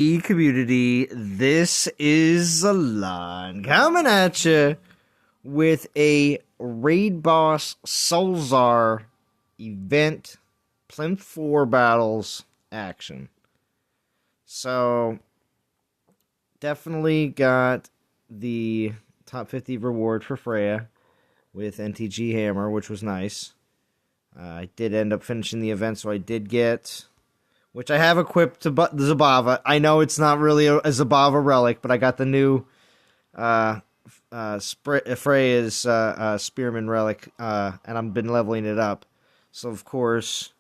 Community, this is Alon coming at you with a raid boss Sulzar event Plinth 4 battles action. So definitely got the top 50 reward for Freya with NTG Hammer, which was nice. I did end up finishing the event, so I did get, which I have equipped to the Zabava. I know it's not really a Zabava relic, but I got the new Freya's Spearman relic, and I've been leveling it up. So, of course,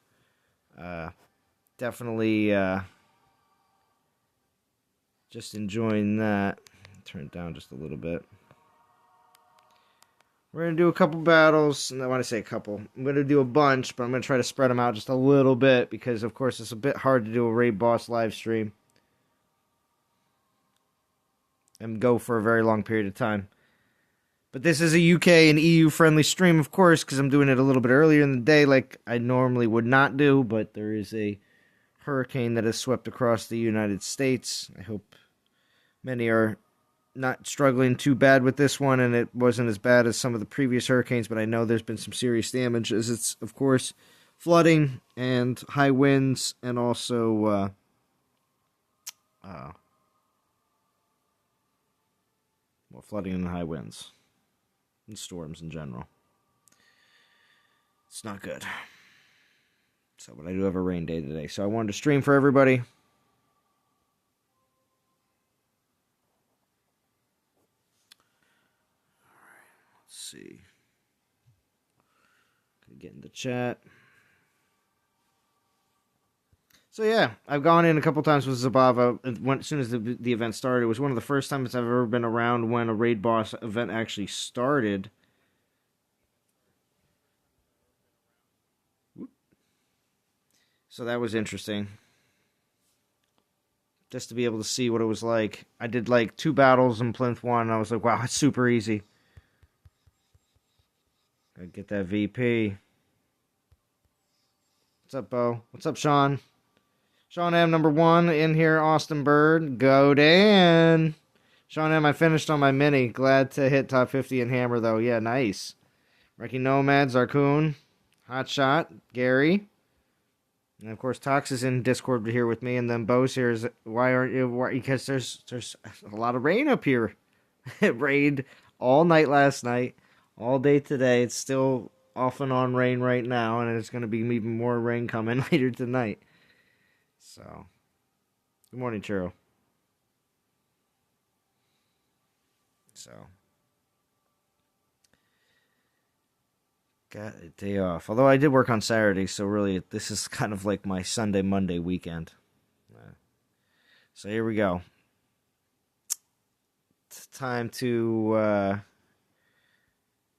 definitely just enjoying that. Turn it down just a little bit. We're going to do a couple battles, and I want to say a couple. I'm going to do a bunch, but I'm going to try to spread them out just a little bit, because, of course, it's a bit hard to do a raid boss live stream and go for a very long period of time. But this is a UK and EU-friendly stream, of course, because I'm doing it a little bit earlier in the day like I normally would not do, but there is a hurricane that has swept across the United States. I hope many are not struggling too bad with this one, and it wasn't as bad as some of the previous hurricanes, but I know there's been some serious damage, as it's, of course, flooding and high winds, and also flooding and high winds and storms in general. It's not good. So, but I do have a rain day today, so I wanted to stream for everybody. See. Get in the chat. So yeah, I've gone in a couple times with Zabava. As soon as the event started, it was one of the first times I've ever been around when a raid boss event actually started. So that was interesting. Just to be able to see what it was like. I did like 2 battles in Plinth 1, and I was like, wow, it's super easy. Gotta get that VP. What's up, Bo? What's up, Sean? Sean M, number 1 in here. Austin Bird. Go Dan. Sean M, I finished on my mini. Glad to hit top 50 in Hammer, though. Yeah, nice. Wrecky Nomad, Zarkoon. Hotshot. Gary. And, of course, Tox is in Discord here with me. And then Bo's here. Why aren't you? Because there's a lot of rain up here. It rained all night last night. All day today. It's still off and on rain right now, and it's going to be even more rain coming later tonight. So, good morning, Churro. So, got a day off. Although I did work on Saturday, so really, this is kind of like my Sunday, Monday weekend. So, here we go. It's time to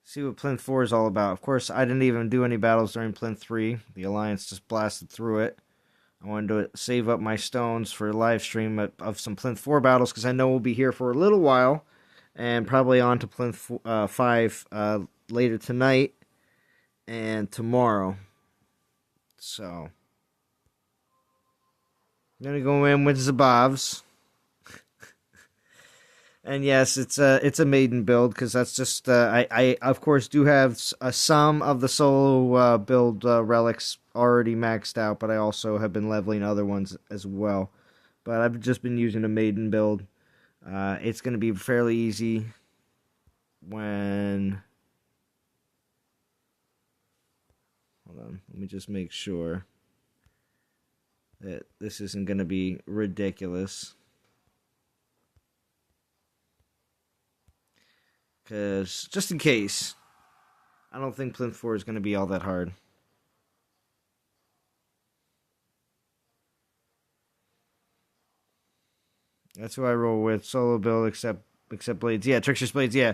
see what Plinth 4 is all about. Of course, I didn't even do any battles during Plinth 3. The Alliance just blasted through it. I wanted to save up my stones for a live stream of some Plinth 4 battles, because I know we'll be here for a little while, and probably on to Plinth 5 later tonight and tomorrow. So, I'm going to go in with Zabavs. And yes, it's a maiden build, because that's just I of course do have some of the solo build relics already maxed out, but I also have been leveling other ones as well. But I've just been using a maiden build. It's going to be fairly easy when. Hold on, let me just make sure that this isn't going to be ridiculous. Because, just in case, I don't think Plinth 4 is going to be all that hard. That's who I roll with. Solo build, except Blades. Yeah, Trickster's Blades, yeah.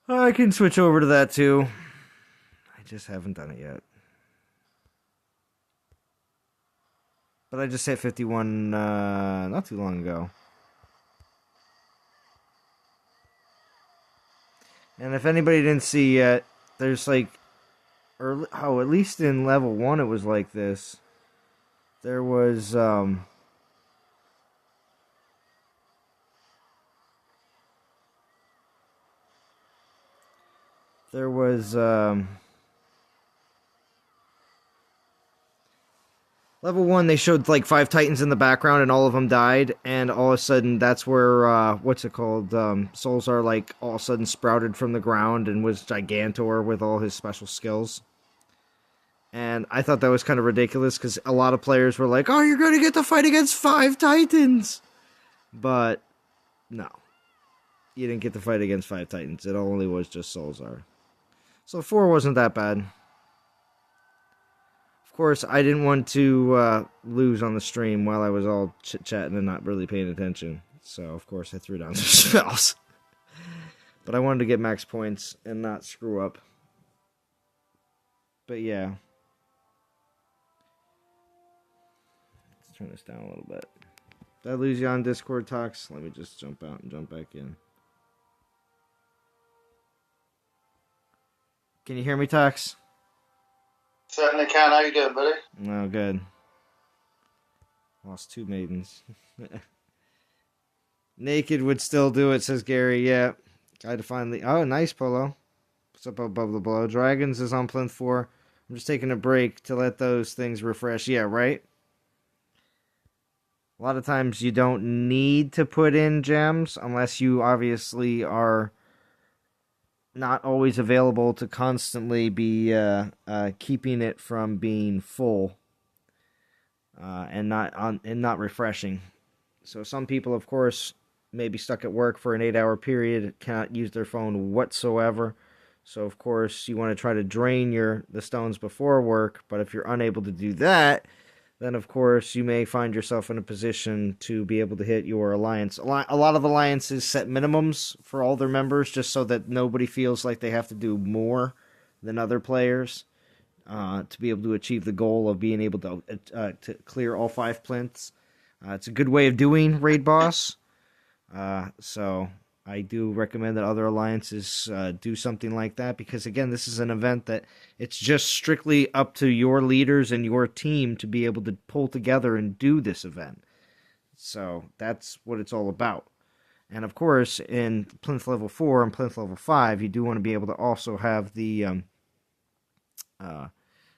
I can switch over to that, too. I just haven't done it yet. But I just hit 51 not too long ago. And if anybody didn't see yet, there's like, at least in level 1 it was like this. There was, There was level 1. They showed like 5 Titans in the background, and all of them died. And all of a sudden, that's where what's it called? Sulzar like all of a sudden sprouted from the ground and was Gigantor with all his special skills. And I thought that was kind of ridiculous because a lot of players were like, "Oh, you're going to get to fight against 5 Titans," but no, you didn't get to fight against 5 Titans. It only was just Sulzar. So 4 wasn't that bad. Of course, I didn't want to lose on the stream while I was all chit-chatting and not really paying attention. So, of course, I threw down some spells. But I wanted to get max points and not screw up. But yeah. Let's turn this down a little bit. Did I lose you on Discord, Tox? Let me just jump out and jump back in. Can you hear me, Tox? Certainly can. How you doing, buddy? Oh, good. Lost 2 maidens. Naked would still do it, says Gary. Yeah. Tried to find the... Oh, nice, Polo. What's up above the blow? Dragons is on Plinth 4. I'm just taking a break to let those things refresh. Yeah, right? A lot of times you don't need to put in gems unless you obviously are not always available to constantly be keeping it from being full and not refreshing. So some people, of course, may be stuck at work for an 8-hour period, cannot use their phone whatsoever. So of course you want to try to drain the stones before work. But if you're unable to do that, then of course you may find yourself in a position to be able to hit your alliance. A lot of alliances set minimums for all their members just so that nobody feels like they have to do more than other players to be able to achieve the goal of being able to clear all 5 plinths. It's a good way of doing raid boss. So I do recommend that other alliances do something like that because, again, this is an event that it's just strictly up to your leaders and your team to be able to pull together and do this event. So that's what it's all about. And, of course, in Plinth Level 4 and Plinth Level 5, you do want to be able to also have the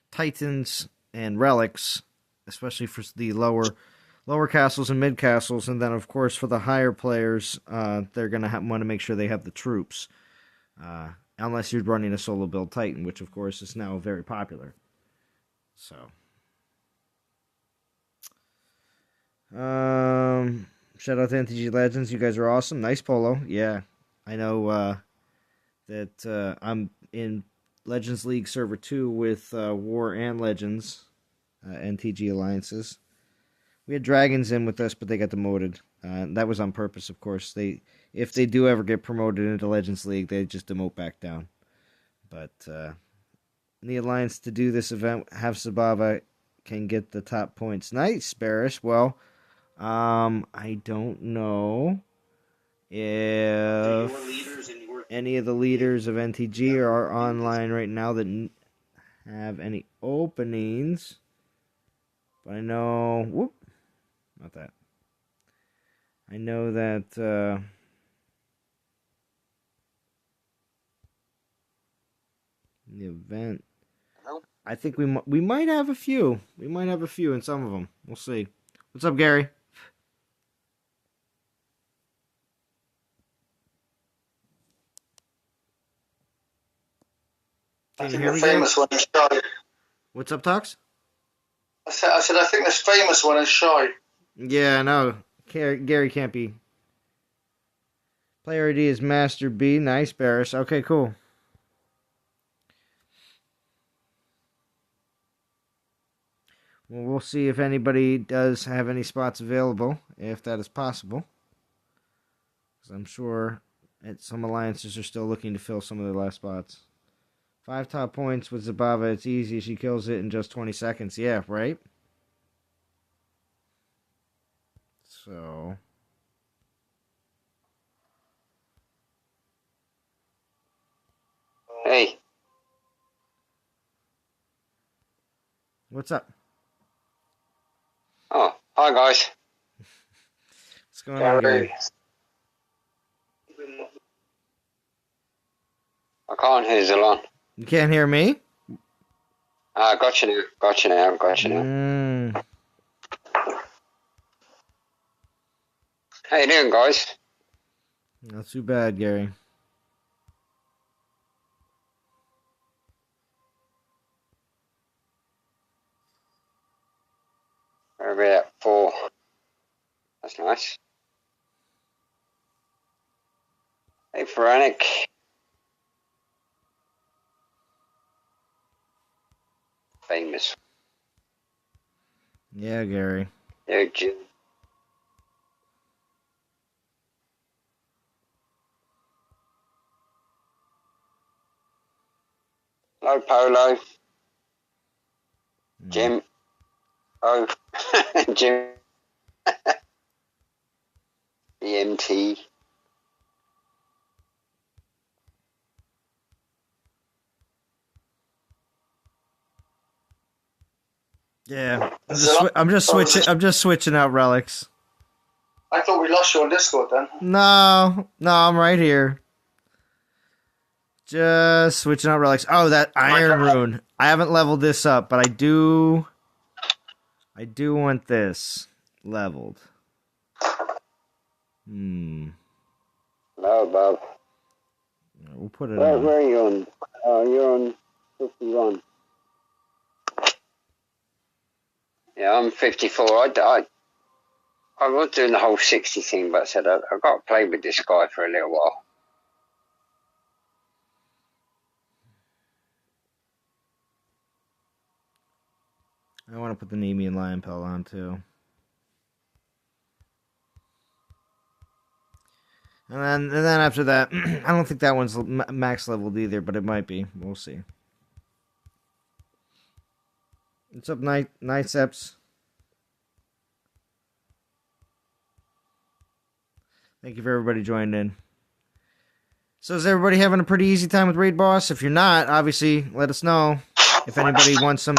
Titans and Relics, especially for the lower castles and mid castles, and then of course for the higher players, they're gonna want to make sure they have the troops, unless you're running a solo build Titan, which of course is now very popular. So, shout out to NTG Legends, you guys are awesome. Nice, Polo. Yeah, I know that I'm in Legends League Server 2 with War and Legends NTG alliances. We had dragons in with us, but they got demoted. That was on purpose, of course. If they do ever get promoted into Legends League, they just demote back down. But in the alliance to do this event, have Sabava can get the top points. Nice, Barris. Well, I don't know if any of the leaders of NTG are online right now that have any openings. But I know... Whoop. Not that. I know that the event. I think we might have a few. We might have a few in some of them. We'll see. What's up, Gary? I think the famous one is Shy. What's up, Tox? I said I think this famous one is Shy. Yeah, no. Gary can't be. Player ID is Master B. Nice, Barris. Okay, cool. Well, we'll see if anybody does have any spots available, if that is possible. Because I'm sure some alliances are still looking to fill some of their last spots. 5 top points with Zabava. It's easy. She kills it in just 20 seconds. Yeah, right? So... Hey. What's up? Oh, hi guys. What's going on, Gary? I can't hear Zalon. You can't hear me? Got you now. Got you now. Got you now. How you doing, guys? Not too bad, Gary. Where are we at? 4. That's nice. Hey, Veronic. Famous. Yeah, Gary. Yo, Jim. Hello, Polo. Jim. Oh, Jim. EMT. Yeah, I'm just switching out relics. I thought we lost you on Discord then. No, I'm right here. Just switching out relics. Oh, that Iron Rune. I haven't leveled this up, but I do want this leveled. Hello, Bob. We'll put it on. Where are you on? You're on 51. Yeah, I'm 54. I was doing the whole 60 thing, but I said I've got to play with this guy for a little while. I want to put the Nemean Lion Pelt on too. And then after that, I don't think that one's max leveled either, but it might be. We'll see. What's up, Niceps? Thank you for everybody joining in. So is everybody having a pretty easy time with Raid Boss? If you're not, obviously, let us know. If anybody wants some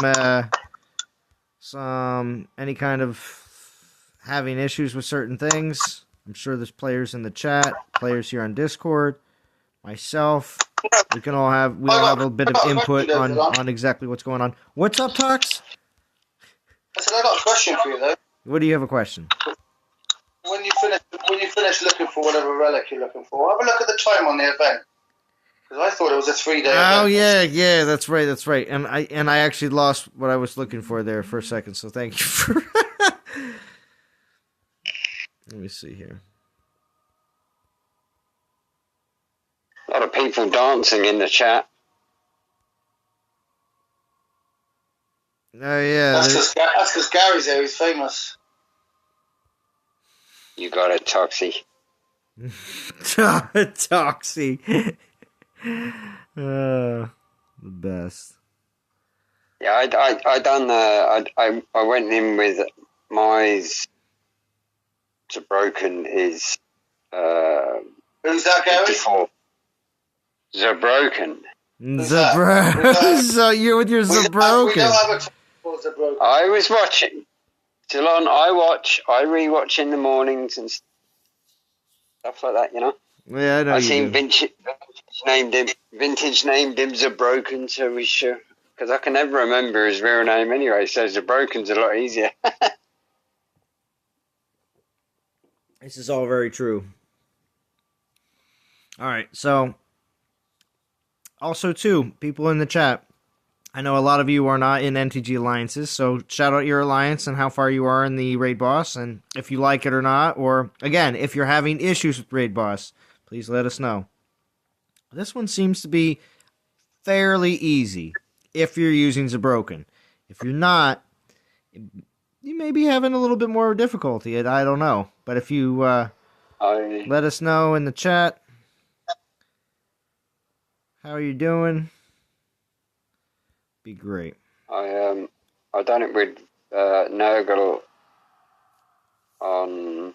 any kind of having issues with certain things, I'm sure there's players in the chat, players here on Discord, myself. We all have a bit of input on exactly what's going on. What's up, Tox? I said I got a question for you though. What do you have a question? When you finish looking for whatever relic you're looking for, have a look at the time on the event. Because I thought it was a 3-day event. Oh yeah, that's right. And I actually lost what I was looking for there for a second. So thank you for. Let me see here. A lot of people dancing in the chat. Oh yeah. That's because Gary's there. He's famous. You got it, Toxie. Toxie. The best. Yeah, I done. I went in with my Zabroken is. Who's that, Gary? 54. Zabroken. So you're with your Zabroken. We don't have a time for Zabroken. I was watching. Dylan, I rewatch in the mornings and stuff like that, you know. Yeah, I know. I seen vintage named him Zabroken, so we sure, because I can never remember his real name anyway. So Zabroken's a lot easier. This is all very true. All right, so also too, people in the chat. I know a lot of you are not in NTG alliances, so shout out your alliance and how far you are in the Raid Boss, and if you like it or not, or, again, if you're having issues with Raid Boss, please let us know. This one seems to be fairly easy if you're using Zabroken. If you're not, you may be having a little bit more difficulty, I don't know. But if you let us know in the chat, how are you doing? Be great. I done it with Nurgle on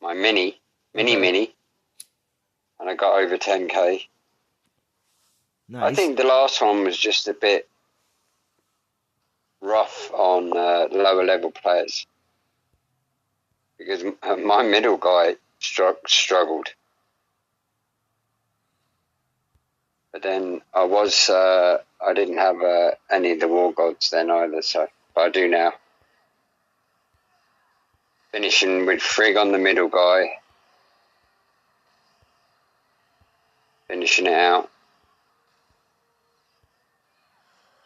my mini, and I got over 10k. Nice. I think the last one was just a bit rough on lower level players because my middle guy struggled. But then I didn't have any of the war gods then either, so but I do now. Finishing with Frigg on the middle guy. Finishing it out.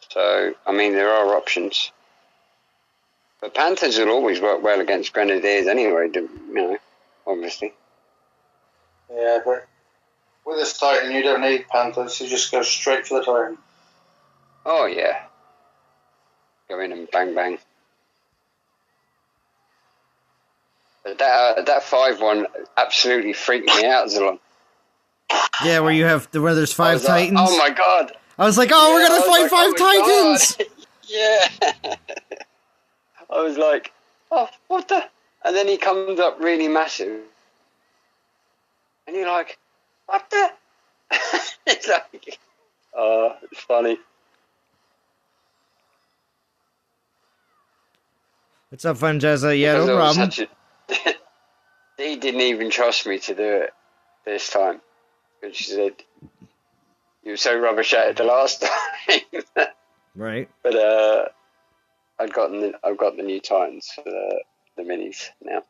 So, I mean, there are options. But Panthers will always work well against Grenadiers anyway, obviously. Yeah, but with this Titan, you don't need Panthers. You just go straight for the Titan. Oh, yeah. Go in and bang, bang. But that 5-1 absolutely freaked me out, Zalon. Yeah, where there's 5 Titans. Like, oh my god! I was like, we're gonna fight 5 Titans. Yeah. I was like, oh, what the? And then he comes up really massive, and you're like, what the? It's like, it's funny. What's up, Funjeza? Yeah, no problem. He didn't even trust me to do it this time. And she said, you were so rubbish at it the last time. Right. But I've got the new Titans for the minis now.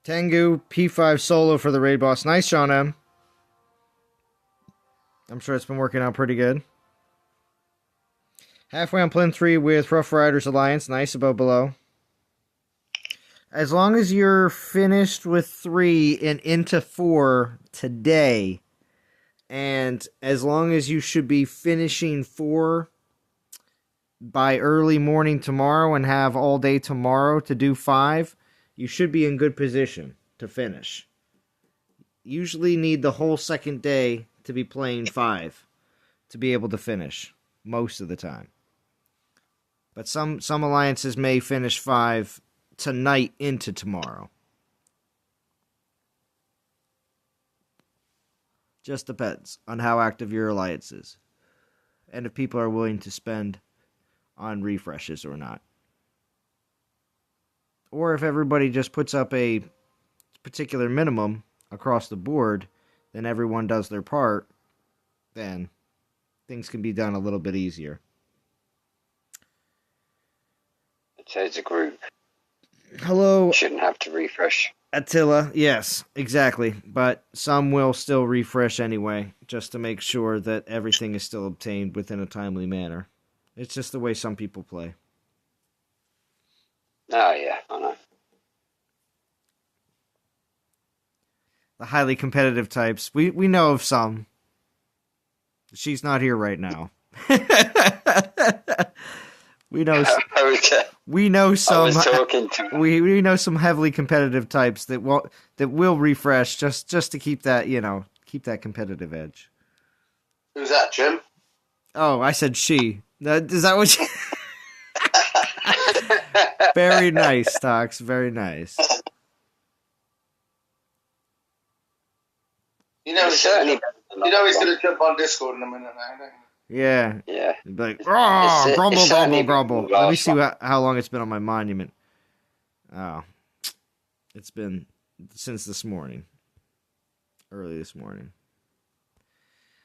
Tengu P5 solo for the raid boss. Nice, Sean M. I'm sure it's been working out pretty good. Halfway on Plinth 3 with Rough Riders Alliance. Nice, above below. As long as you're finished with 3 and into 4 today, and as long as you should be finishing 4 by early morning tomorrow and have all day tomorrow to do 5, you should be in good position to finish. Usually need the whole second day to be playing 5 to be able to finish most of the time. But some alliances may finish 5 tonight into tomorrow. Just depends on how active your alliance is and if people are willing to spend on refreshes or not. Or if everybody just puts up a particular minimum across the board, then everyone does their part, then things can be done a little bit easier. It's a group. Hello. Shouldn't have to refresh. Attila, yes, exactly. But some will still refresh anyway, just to make sure that everything is still obtained within a timely manner. It's just the way some people play. Oh, yeah, I know. The highly competitive types. We know of some. She's not here right now. We know. Okay. We know some. I was talking to her. We know some heavily competitive types that will refresh just to keep that keep that competitive edge. Who's that, Jim? Oh, I said she. Is that what you... Very nice, Tox. Very nice. You know he's going to jump on Discord in a minute now, don't you? Yeah. Yeah. He'd be like, grumble, grumble. Let me see one. how long it's been on my monument. Oh. It's been since this morning. Early this morning.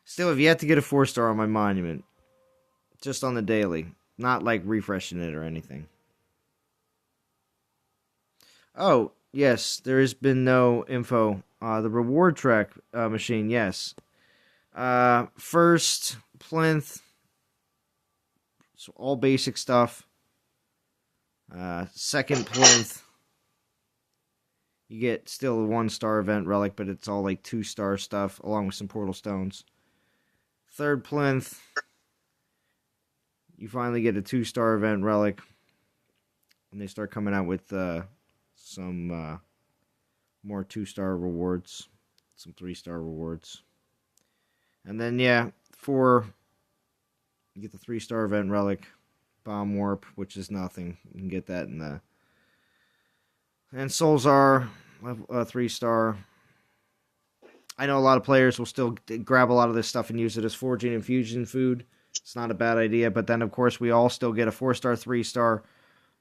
Still have yet to get a 4-star on my monument. Just on the daily. Not like refreshing it or anything. Oh, yes. There has been no info. The reward track machine, yes. First, Plinth. So all basic stuff. Second, Plinth. You get still a 1-star event relic, but it's all like 2-star stuff, along with some portal stones. Third, Plinth. You finally get a 2-star event relic. And they start coming out with some more 2-star rewards. Some 3-star rewards. And then, yeah, 4, you get the 3-star event relic. Bomb Warp, which is nothing. You can get that in the... And Sulzar, 3-star. I know a lot of players will still grab a lot of this stuff and use it as forging and fusion food. It's not a bad idea. But then, of course, we all still get a 4-star, 3-star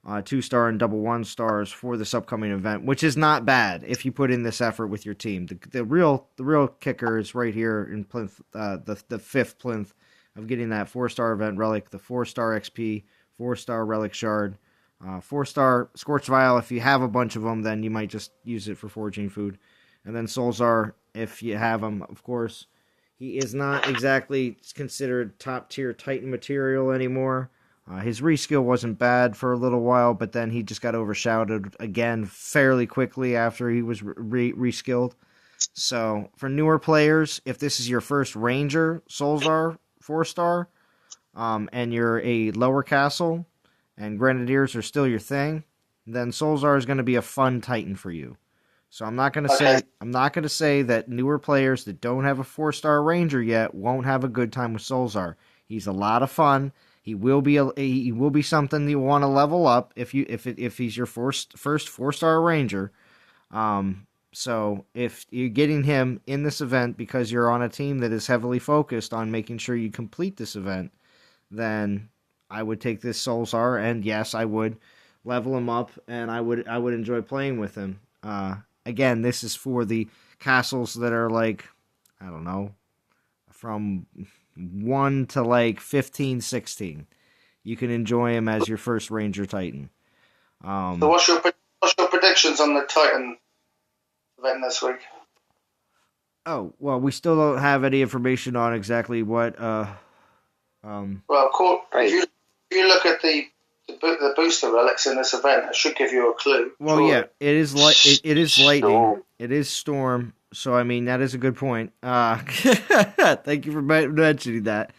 2-star and double 1-stars for this upcoming event, which is not bad if you put in this effort with your team. The real kicker is right here in Plinth, the fifth Plinth of getting that 4-star event relic, the 4-star XP, 4-star relic shard, 4-star Scorched Vial. If you have a bunch of them, then you might just use it for foraging food. And then Sulzar, if you have him, of course. He is not exactly considered top-tier Titan material anymore. His reskill wasn't bad for a little while, but then he just got overshadowed again fairly quickly after he was reskilled. So, for newer players, if this is your first Ranger, Sulzar, 4-star, and you're a lower castle, and Grenadiers are still your thing, then Sulzar is going to be a fun Titan for you. So I'm not going to say that newer players that don't have a 4-star Ranger yet won't have a good time with Sulzar. He's a lot of fun. He will be something you want to level up if he's your first 4-star Ranger. So if you're getting him in this event because you're on a team that is heavily focused on making sure you complete this event, then I would take this Sulzar, and yes, I would level him up, and I would enjoy playing with him. Again, this is for the castles that are like, I don't know, from 1 to like 15, 16. You can enjoy him as your first Ranger Titan. So what's your predictions on the Titan event this week? Oh, well, we still don't have any information on exactly what... Well, cool. If you look at the booster relics in this event, it should give you a clue. Well, surely. yeah, it is lightning. It is storm. So I mean that is a good point. Thank you for mentioning that.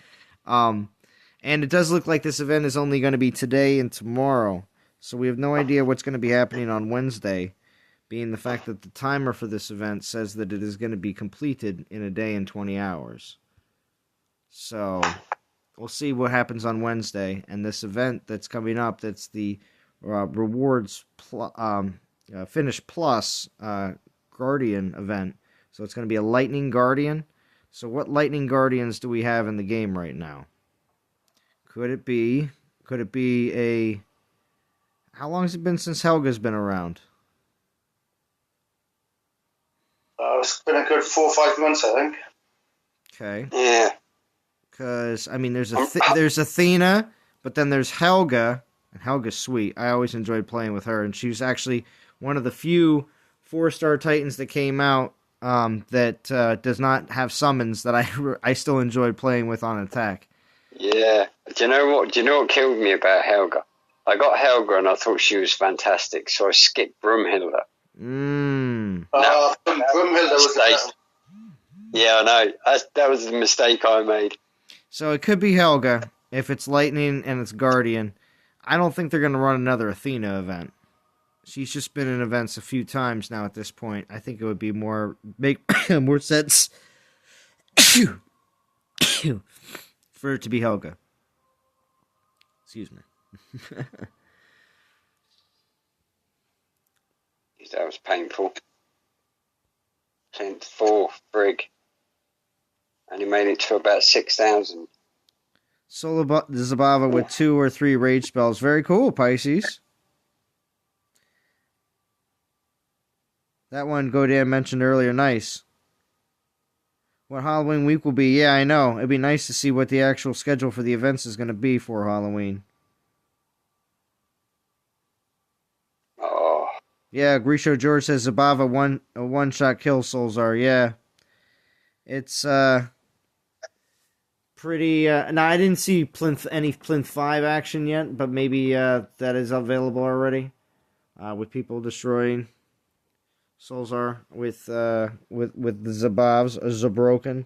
And it does look like this event is only going to be today and tomorrow. So we have no idea what's going to be happening on Wednesday, being the fact that the timer for this event says that it is going to be completed in a day and 20 hours. So we'll see what happens on Wednesday. And this event that's coming up, that's the Rewards Finish Plus Guardian event. So it's going to be a Lightning Guardian. So what Lightning Guardians do we have in the game right now? Could it be a... How long has it been since Helga's been around? It's been a good 4 or 5 months, I think. Okay. Yeah. Because, I mean, there's Athena, but then there's Helga. And Helga's sweet. I always enjoyed playing with her. And she was actually one of the few 4-star Titans that came out that does not have summons that I still enjoyed playing with on attack. Yeah. Do you know what killed me about Helga? I got Helga and I thought she was fantastic, so I skipped Broomhilda. Broomhilda was the Yeah, I know. That was the mistake I made. So it could be Helga if it's Lightning and it's Guardian. I don't think they're going to run another Athena event. She's just been in events a few times now at this point. I think it would be make more sense for it to be Helga. Excuse me. That was painful. Plinth 4, frig. And he made it to about 6,000. Zabava with 2 or 3 rage spells. Very cool, Pisces. That one Godan mentioned earlier, nice. What Halloween week will be, yeah, I know. It'd be nice to see what the actual schedule for the events is going to be for Halloween. Oh. Yeah, Grisho George says Zabava a one-shot kill Sulzar, yeah. It's, pretty, now I didn't see any Plinth 5 action yet, but maybe, that is available already. With people destroying Sulzar with the Zabavs, Zabroken.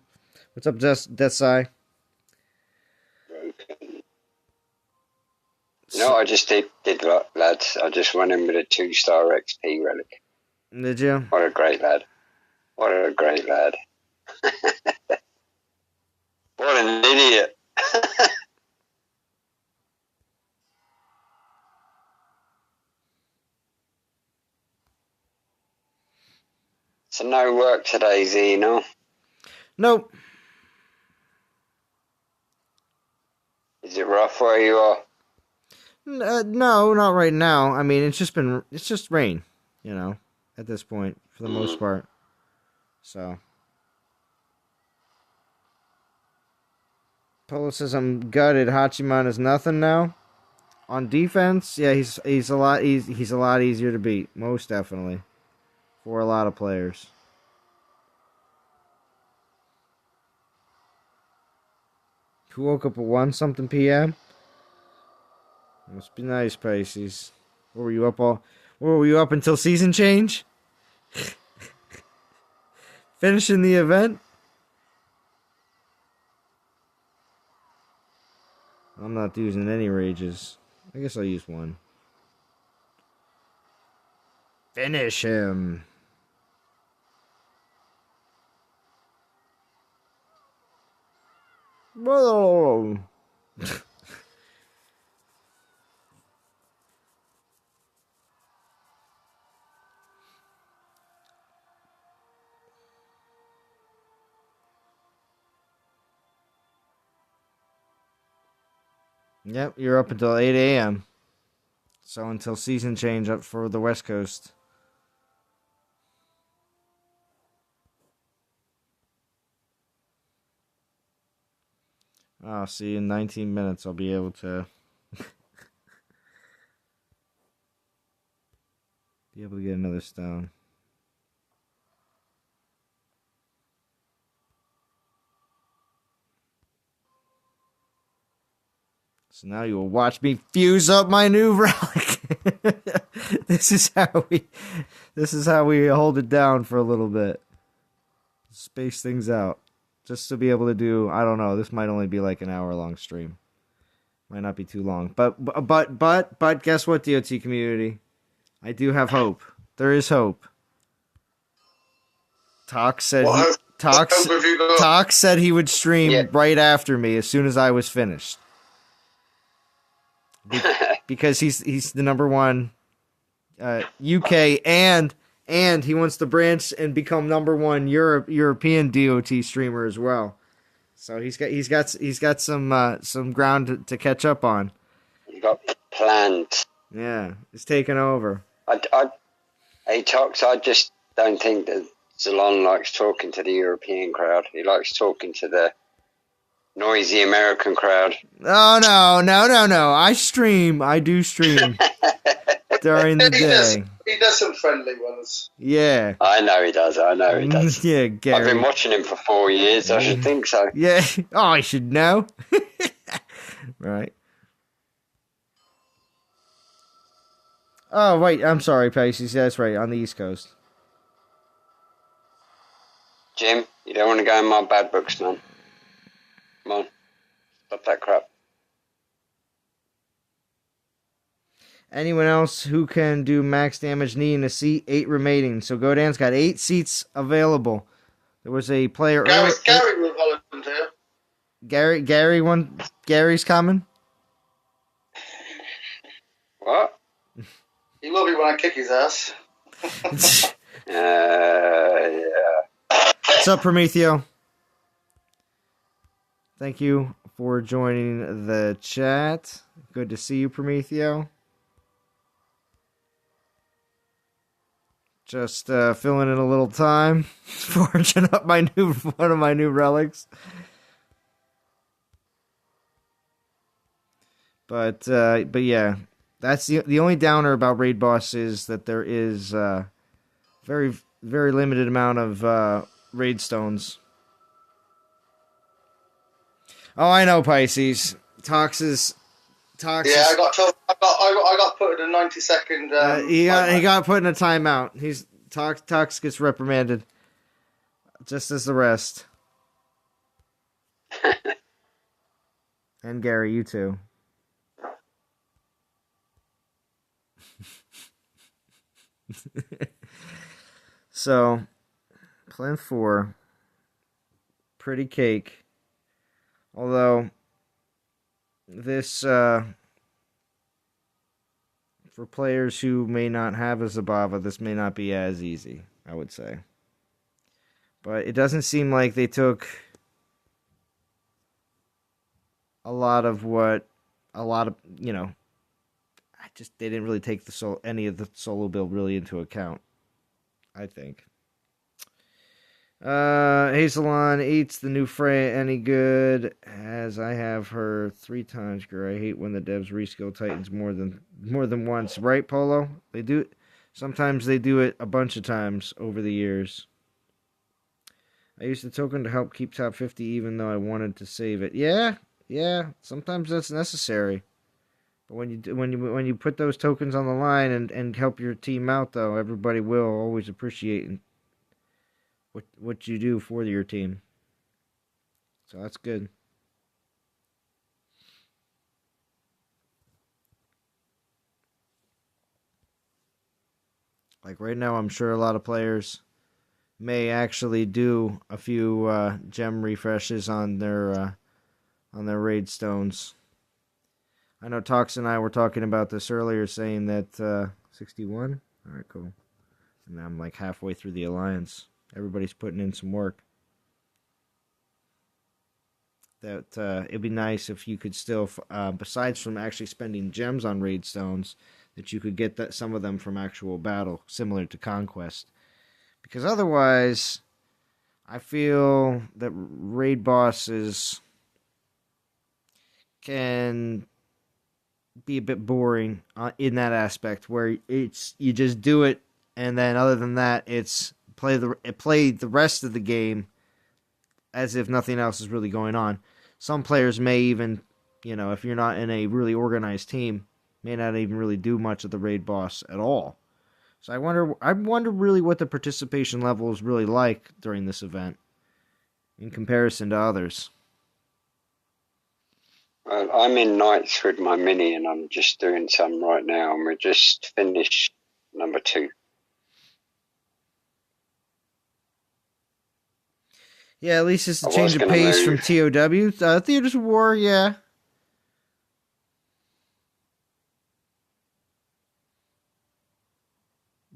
What's up, Desai? No, I just did lads. I just went in with a 2-star XP relic. Did you? What a great lad. What a great lad. What an idiot. So no work today, Zeno? Nope. Is it rough where you are? No, not right now. I mean, it's just rain, at this point for the most part. So, Polo says I'm gutted. Hachiman is nothing now. On defense, yeah, he's a lot easier to beat, most definitely, for a lot of players. Who woke up at 1 something p.m.? Must be nice, Pisces. Were you up until season change? Finishing the event? I'm not using any rages. I guess I'll use one. Finish him. Whoa. Yep, you're up until 8 a.m. So until season change up for the West Coast. I'll see in 19 minutes I'll be able to get another stone. So now you will watch me fuse up my new relic. This is how we hold it down for a little bit. Space things out. Just to be able to do, I don't know, this might only be like an hour-long stream. Might not be too long. But guess what, DOT community? I do have hope. There is hope. Tox said he would stream right after me as soon as I was finished. Because he's the number one UK and he wants to branch and become number one European DOT streamer as well. So he's got some ground to catch up on. You got planned. Yeah, it's taken over. I just don't think that Zalon likes talking to the European crowd. He likes talking to the noisy American crowd. Oh, no. I do stream during the day. He does some friendly ones. Yeah. I know he does. Yeah, Gary. I've been watching him for 4 years. I should think so. Yeah. Oh, I should know. Right. Oh, wait. I'm sorry, Pisces. That's right. On the East Coast. Jim, you don't want to go in my bad books, man. Come on. Stop that crap. Anyone else who can do max damage needing a seat? 8 remaining. So Godan's got 8 seats available. There was a player Gary will volunteer. Gary's coming? What? He will be when I kick his ass. Yeah. What's up, Prometheo? Thank you for joining the chat. Good to see you, Prometheo. Just filling in a little time, forging up one of my new relics. But yeah, that's the only downer about Raid Boss is that there is very very limited amount of raid stones. Oh, I know, Pisces. Tox. Yeah, I got put in a 90-second. He got put in a timeout. Tox gets reprimanded, just as the rest. And Gary, you too. So, Plinth 4, pretty cake. Although this, for players who may not have a Zabava, this may not be as easy, I would say. But it doesn't seem like they took a lot of they didn't really take any of the solo build really into account, I think. Hazelon eats the new Freya any good, as I have her 3 times. Girl, I hate when the devs reskill Titans more than once, right, Polo? They do. Sometimes they do it a bunch of times over the years. I used the token to help keep top 50, even though I wanted to save it. Yeah. Sometimes that's necessary. But when you put those tokens on the line and help your team out, though, everybody will always appreciate what you do for your team. So that's good. Like right now, I'm sure a lot of players may actually do a few gem refreshes on their raid stones. I know Tox and I were talking about this earlier, saying that 61. All right, cool. And I'm like halfway through the alliance. Everybody's putting in some work. That it'd be nice if you could still, besides from actually spending gems on raid stones, that you could get some of them from actual battle, similar to Conquest. Because otherwise, I feel that raid bosses can be a bit boring in that aspect, where you just do it, and then other than that, it's play the rest of the game as if nothing else is really going on. Some players may even, if you're not in a really organized team, may not even really do much of the raid boss at all. So I wonder really what the participation level is really like during this event in comparison to others. Well, I'm in Knights with my mini, and I'm just doing some right now, and we're just finished number 2. Yeah, at least it's a change of pace from TOW. Theaters of War, yeah.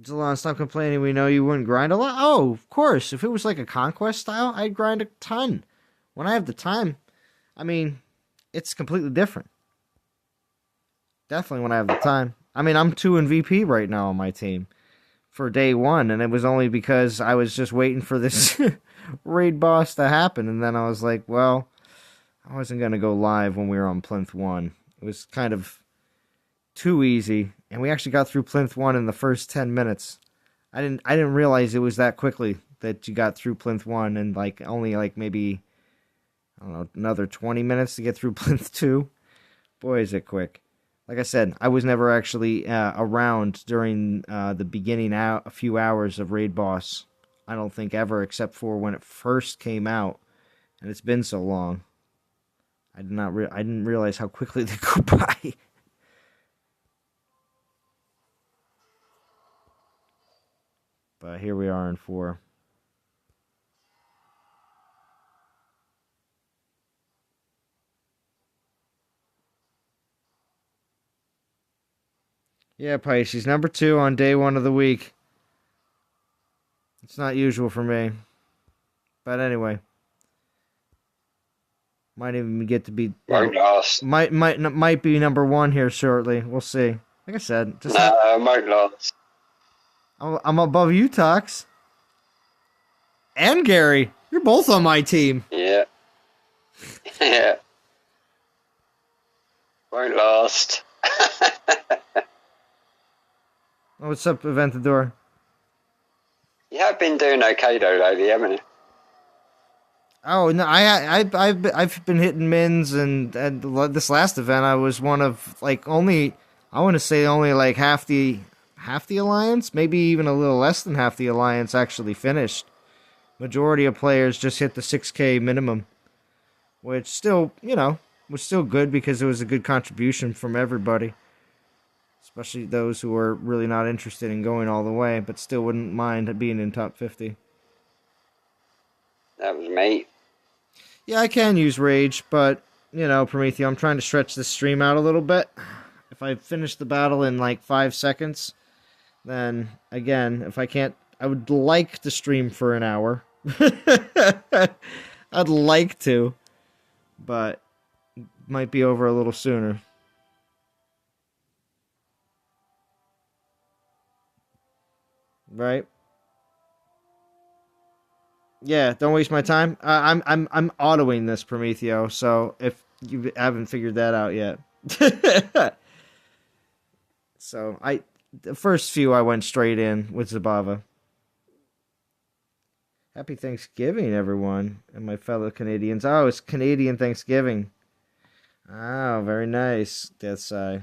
Zalon, stop complaining. We know you wouldn't grind a lot. Oh, of course. If it was like a Conquest style, I'd grind a ton. When I have the time, I mean, it's completely different. Definitely when I have the time. I mean, I'm 2 in VP right now on my team for day 1, and it was only because I was just waiting for this raid boss to happen, and then I was like, well, I wasn't going to go live when we were on Plinth 1. It was kind of too easy, and we actually got through Plinth 1 in the first 10 minutes. I didn't realize it was that quickly that you got through Plinth 1, and only maybe, I don't know, another 20 minutes to get through Plinth 2. Boy, is it quick. Like I said, I was never actually around during the beginning a few hours of Raid Boss. I don't think ever, except for when it first came out, and it's been so long. I didn't realize how quickly they go by. But here we are in 4. Yeah, Pisces, number 2 on day 1 of the week. It's not usual for me. But anyway. Might even get to be... Might be number 1 here shortly. We'll see. Like I said... might last. I'm above you, Tox. And Gary. You're both on my team. Yeah. Yeah. Won't last. What's up, Aventador? You have been doing okay though lately, haven't you? Oh no, I've been hitting mins, and this last event I was one of only half the alliance, maybe even a little less than half the alliance actually finished. Majority of players just hit the 6K minimum, which still was still good because it was a good contribution from everybody. Especially those who are really not interested in going all the way, but still wouldn't mind being in top 50. That was me. Yeah, I can use Rage, but, Prometheo, I'm trying to stretch this stream out a little bit. If I finish the battle in 5 seconds, then, again, if I can't, I would like to stream for an hour. I'd like to, but might be over a little sooner. Right? Yeah, don't waste my time. I'm autoing this Prometheo, so if you haven't figured that out yet. So the first few I went straight in with Zabava. Happy Thanksgiving, everyone, and my fellow Canadians. Oh, it's Canadian Thanksgiving. Oh, very nice, Deathside.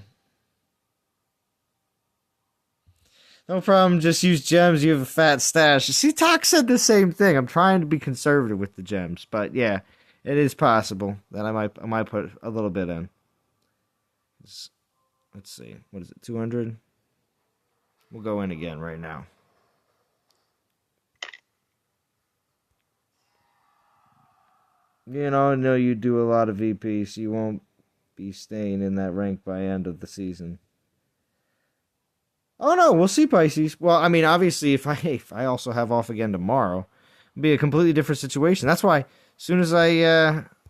No problem, just use gems, you have a fat stash. See, Talk said the same thing. I'm trying to be conservative with the gems, but yeah, it is possible that I might put a little bit in. Let's see, what is it, 200? We'll go in again right now. You know, I know you do a lot of VP, so you won't be staying in that rank by end of the season. Oh no, we'll see, Pisces. Well, I mean, obviously, if I also have off again tomorrow, it'll be a completely different situation. That's why, as soon as I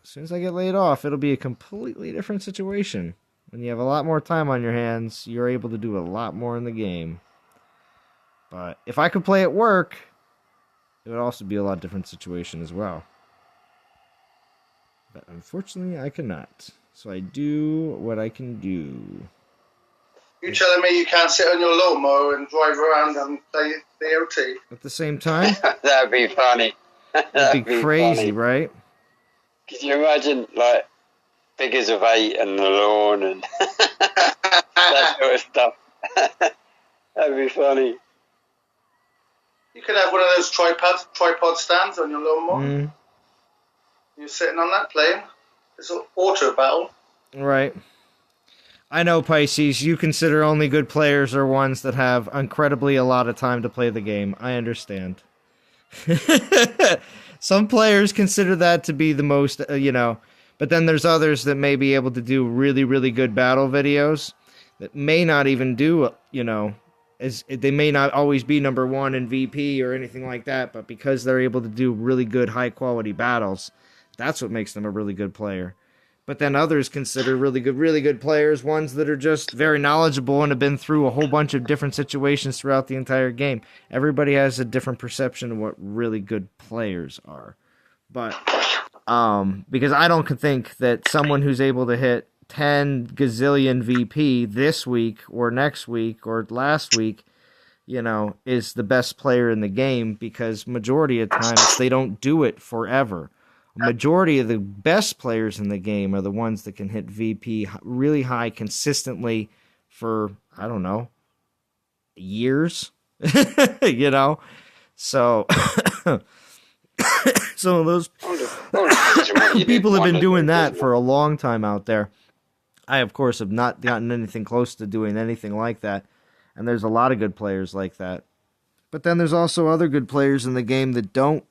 get laid off, it'll be a completely different situation. When you have a lot more time on your hands, you're able to do a lot more in the game. But if I could play at work, it would also be a lot different situation as well. But unfortunately, I cannot. So I do what I can do. You telling me you can't sit on your lawnmower and drive around and play DOT? At the same time? That'd be funny. That'd be crazy, funny. Right? Could you imagine, like, figures of 8 and the lawn and that sort of stuff? That'd be funny. You could have one of those tripod stands on your lawnmower. Mm. You're sitting on that playing. It's an auto battle. Right. I know, Pisces, you consider only good players are ones that have incredibly a lot of time to play the game. I understand. Some players consider that to be the most, but then there's others that may be able to do really, really good battle videos that may not even do, they may not always be number one in VP or anything like that, but because they're able to do really good, high-quality battles, that's what makes them a really good player. But then others consider really good players ones that are just very knowledgeable and have been through a whole bunch of different situations throughout the entire game. Everybody has a different perception of what really good players are. But because I don't think that someone who's able to hit 10 gazillion VP this week or next week or last week, is the best player in the game, because majority of times they don't do it forever. Majority of the best players in the game are the ones that can hit VP really high consistently for, I don't know, years, so some of those people have been doing that for a long time out there. I, of course, have not gotten anything close to doing anything like that, and there's a lot of good players like that. But then there's also other good players in the game that don't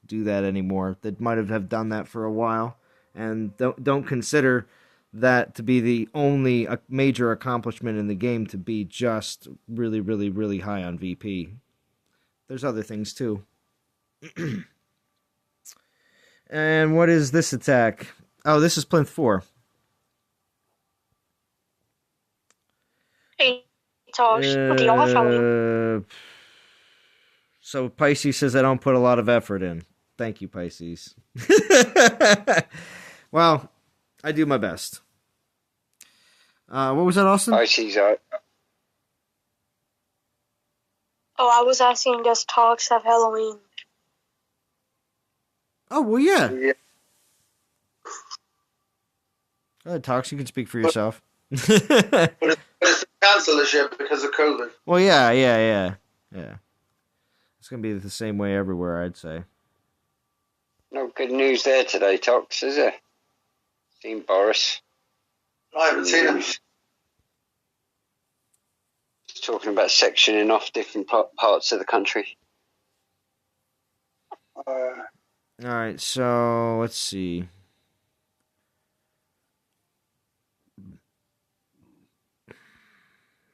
do that anymore, that might have done that for a while and don't consider that to be the only major accomplishment in the game, to be just really, really, really high on VP. There's other things too. And what is this attack? Oh, this is Plinth 4. Hey, Tosh, what do you want from me? So Pisces says I don't put a lot of effort in. Thank you, Pisces. Well, I do my best. What was that, Austin? Pisces, Oh, I was asking, does Talks have Halloween? Oh, well, yeah. Go ahead, Talks. You can speak for yourself. But it's cancelled this year because of COVID. Well, yeah. It's going to be the same way everywhere, I'd say. No good news there today, Tox, is there? Seen Boris. I haven't seen him. Just talking about sectioning off different parts of the country. All right, so let's see.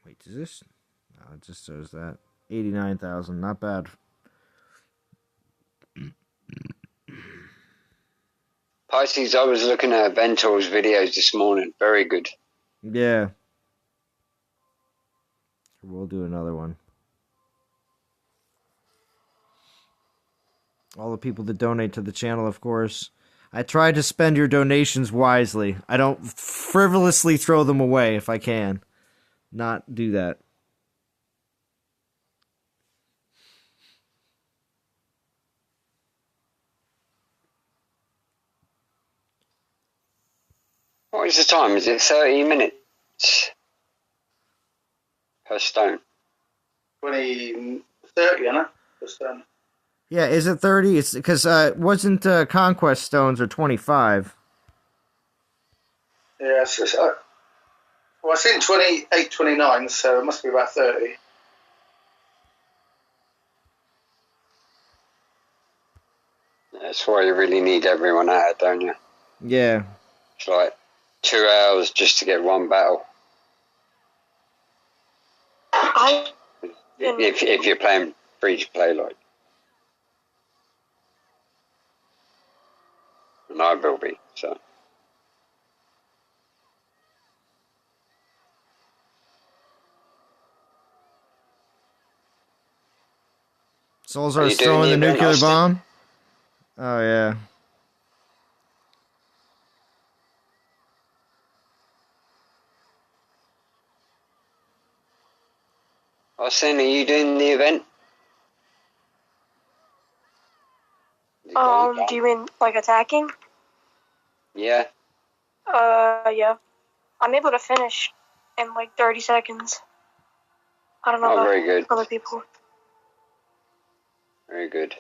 Wait, is this? No, it just says that. 89,000, not bad. Pisces, I was looking at Ventor's videos this morning. Very good. Yeah. We'll do another one. All the people that donate to the channel, of course. I try to spend your donations wisely. I don't frivolously throw them away if I can. Not do that. What is the time? Is it 30 minutes per stone? 20, 30, Anna. Per stone. Yeah, is it 30? It's because wasn't Conquest Stones are 25. Yeah, well, I've seen 28, 29, so it must be about 30. That's why you really need everyone at it, don't you? Yeah. It's like 2 hours just to get one battle. If you're playing free to play, like. And I will be, so. Sulzar is throwing the nuclear bomb? Oh, yeah. Austin, are you doing the event? Do you mean like attacking? Yeah. Yeah. I'm able to finish in like 30 seconds. I don't know about very good. other people. Very good.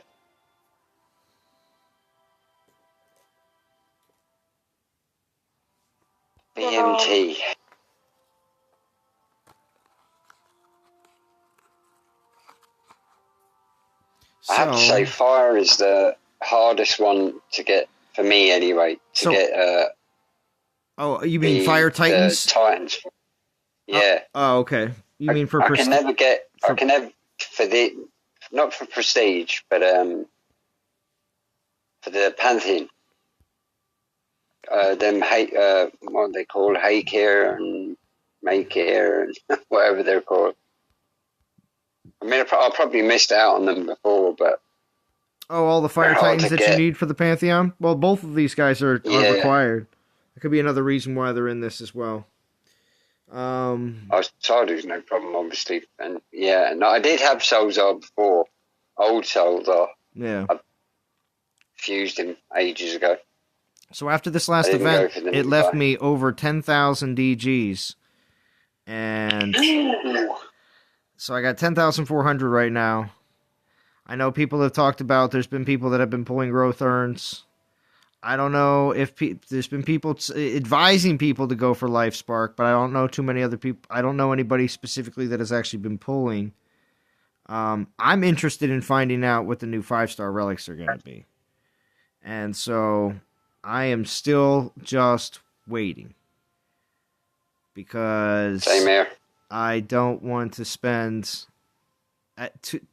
BMT. I have to say, fire is the hardest one to get, for me anyway, to get... oh, you mean Fire Titans? Titans. Yeah. Oh, okay. You mean for... I can never get... I can never... For the... Not for prestige, but for the Pantheon. Them what they call Haycare and Maycare and whatever they're called. I mean, I probably missed out on them before, but... Oh, all the Fire Titans that you need for the Pantheon? Well, both of these guys are required. That could be another reason why they're in this as well. Sardu's no problem, obviously. And yeah, no, I did have Sulzar before. Old Sulzar. Yeah. I fused him ages ago. So after this last event, it left me over 10,000 DGs. And so I got 10,400 right now. I know people have talked about, there's been people that have been pulling growth urns. I don't know if there's been people advising people to go for Life Spark, but I don't know too many other people. I don't know anybody specifically that has actually been pulling. I'm interested in finding out what the new 5-star relics are going to be. And so I am still just waiting. Because same here. I don't want to spend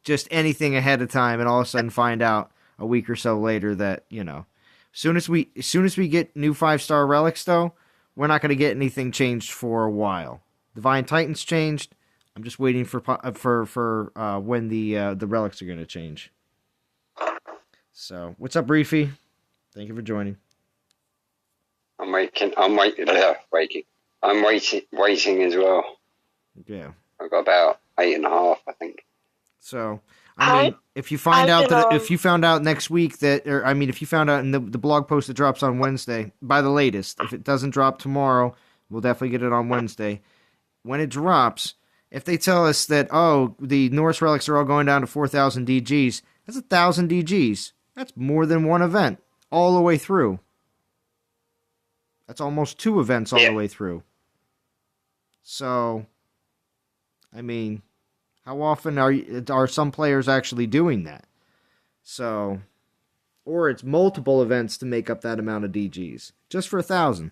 just anything ahead of time and all of a sudden find out a week or so later that, you know, as soon as we get new 5-star relics, though, we're not going to get anything changed for a while. Divine Titans changed. I'm just waiting for when the relics are going to change. So, what's up, Reefy? Thank you for joining. I'm waiting as well. Yeah. I've got about 8.5, I think. So, I mean, if you find out next week that, or I mean, if you found out in the blog post that drops on Wednesday, by the latest, if it doesn't drop tomorrow, we'll definitely get it on Wednesday. When it drops, if they tell us that, oh, the Norse relics are all going down to 4,000 DGs, that's 1,000 DGs. That's more than one event all the way through. That's almost 2 events all the way through. So, I mean, how often are some players actually doing that? So, or it's multiple events to make up that amount of DGs, just for 1,000.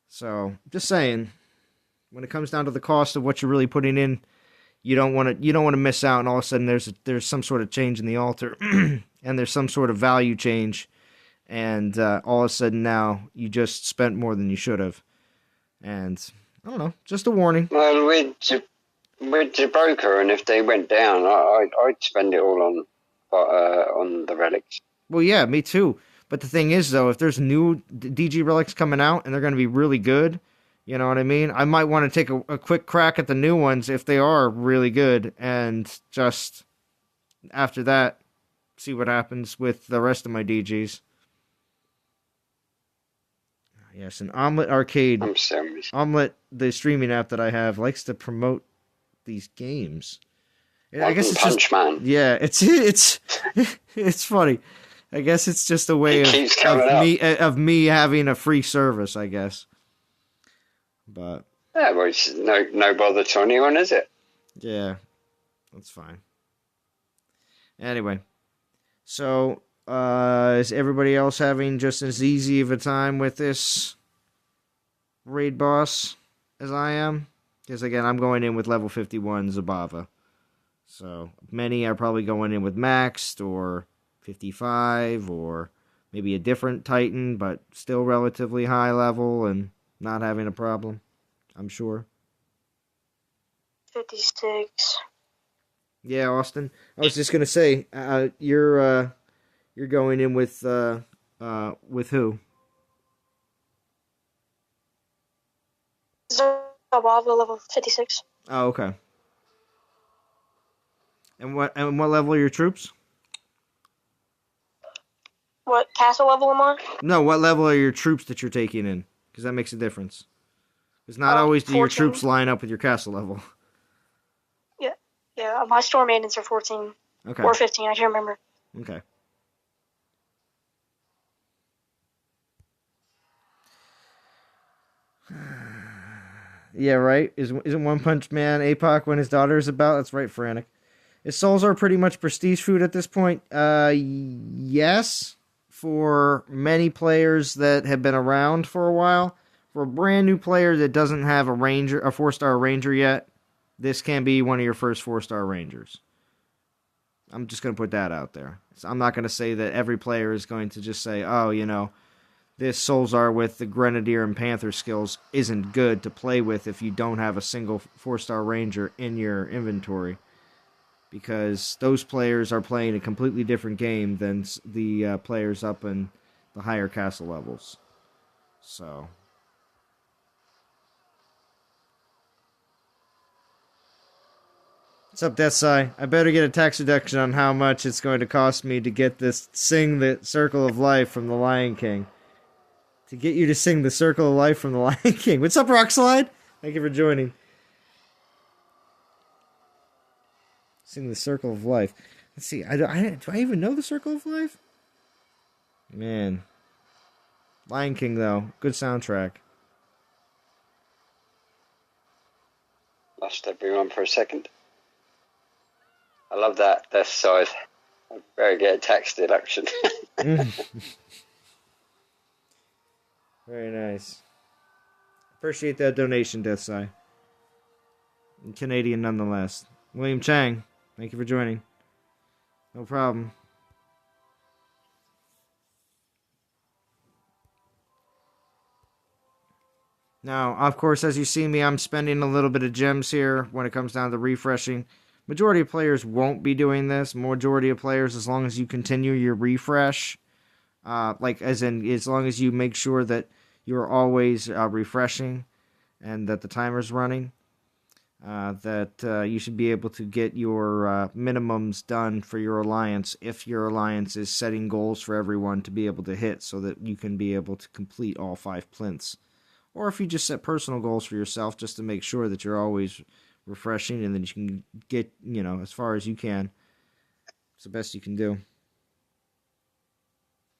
So, just saying, when it comes down to the cost of what you're really putting in, you don't want to miss out, and all of a sudden there's some sort of change in the altar, and there's some sort of value change, and all of a sudden now you just spent more than you should have, and I don't know, just a warning. Well, with the broker, and if they went down, I'd spend it all on on the relics. Well, yeah, me too. But the thing is, though, if there's new DG relics coming out and they're going to be really good, you know what I mean? I might want to take a quick crack at the new ones if they are really good, and just after that, see what happens with the rest of my DGs. Yes, an Omlet Arcade. I'm serious. Omlet, the streaming app that I have, likes to promote these games. I guess it's Punch just, Man. yeah, it's it's funny. I guess it's just a way of me having a free service, I guess. But yeah, well, it's no bother to anyone, is it? Yeah, that's fine. Anyway, so is everybody else having just as easy of a time with this raid boss as I am? Because again, I'm going in with level 51 Zabava. So many are probably going in with maxed or 55 or maybe a different Titan, but still relatively high level and not having a problem, I'm sure. 56. Yeah, Austin. I was just gonna say, you're going in with who? Zabava level 56. Oh, okay. And what level are your troops? What castle level am I? No, what level are your troops that you're taking in? Because that makes a difference. It's not always do your 14. troops line up with your castle level. Yeah, my Storm Maidens are 14. Okay. Or 15, I can't remember. Okay. Yeah, right? Isn't One Punch Man APOC when his daughter is about? That's right, Frantic. Is Sulzar pretty much prestige food at this point? Yes. For many players that have been around for a while. For a brand new player that doesn't have a 4-star ranger yet, this can be one of your first 4-star rangers. I'm just going to put that out there. So I'm not going to say that every player is going to just say, oh, this Sulzar with the Grenadier and Panther skills isn't good to play with if you don't have a single 4-star ranger in your inventory. Because those players are playing a completely different game than the players up in the higher castle levels. So what's up, Deathsai? I better get a tax reduction on how much it's going to cost me to get this Sing the Circle of Life from the Lion King. To get you to sing the Circle of Life from the Lion King. What's up, Rockslide? Thank you for joining. Sing the Circle of Life. Let's see. Do I even know the Circle of Life? Man. Lion King, though. Good soundtrack. Lost everyone for a second. I love that death side. I better get a tax deduction. Very nice. Appreciate that donation, Deathside. Canadian nonetheless. William Chang, thank you for joining. No problem. Now, of course, as you see me, I'm spending a little bit of gems here when it comes down to refreshing. Majority of players won't be doing this. Majority of players, as long as you continue your refresh, as long as you make sure that you're always refreshing and that the timer's running, you should be able to get your minimums done for your alliance if your alliance is setting goals for everyone to be able to hit so that you can be able to complete all 5 plinths. Or if you just set personal goals for yourself just to make sure that you're always refreshing and then you can get, as far as you can. It's the best you can do.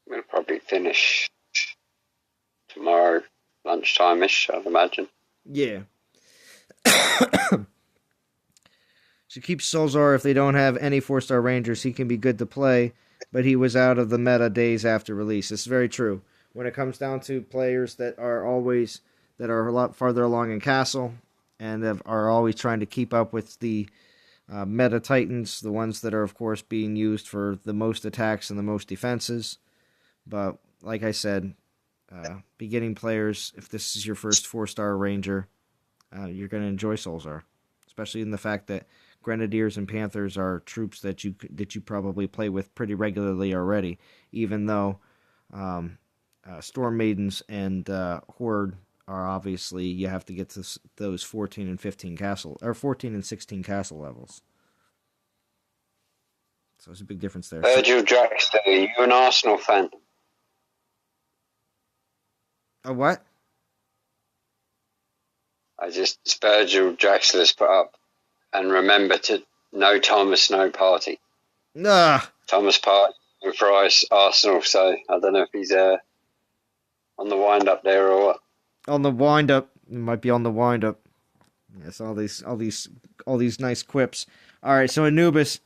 I'm going to probably finish tomorrow lunchtime-ish, I'd imagine. Yeah. Should keep Sulzar if they don't have any 4-star rangers. He can be good to play, but he was out of the meta days after release. It's very true. When it comes down to players that are a lot farther along in Castle and are always trying to keep up with the meta Titans, the ones that are, of course, being used for the most attacks and the most defenses. But, like I said, beginning players, if this is your first 4-star ranger, you're going to enjoy Sulzar. Especially in the fact that Grenadiers and Panthers are troops that you probably play with pretty regularly already, even though Storm Maidens and Horde are obviously, you have to get to those 14 and 15 castle, or 14 and 16 castle levels. So there's a big difference there. Virgil Draxler, are you an Arsenal fan? A what? Virgil Draxler's put up, and remember to no Thomas, no party. Nah. Thomas Partey for Arsenal, so I don't know if he's on the wind up there or what. On the wind up, it might be on the wind up. Yes, all these nice quips. All right, so Anubis,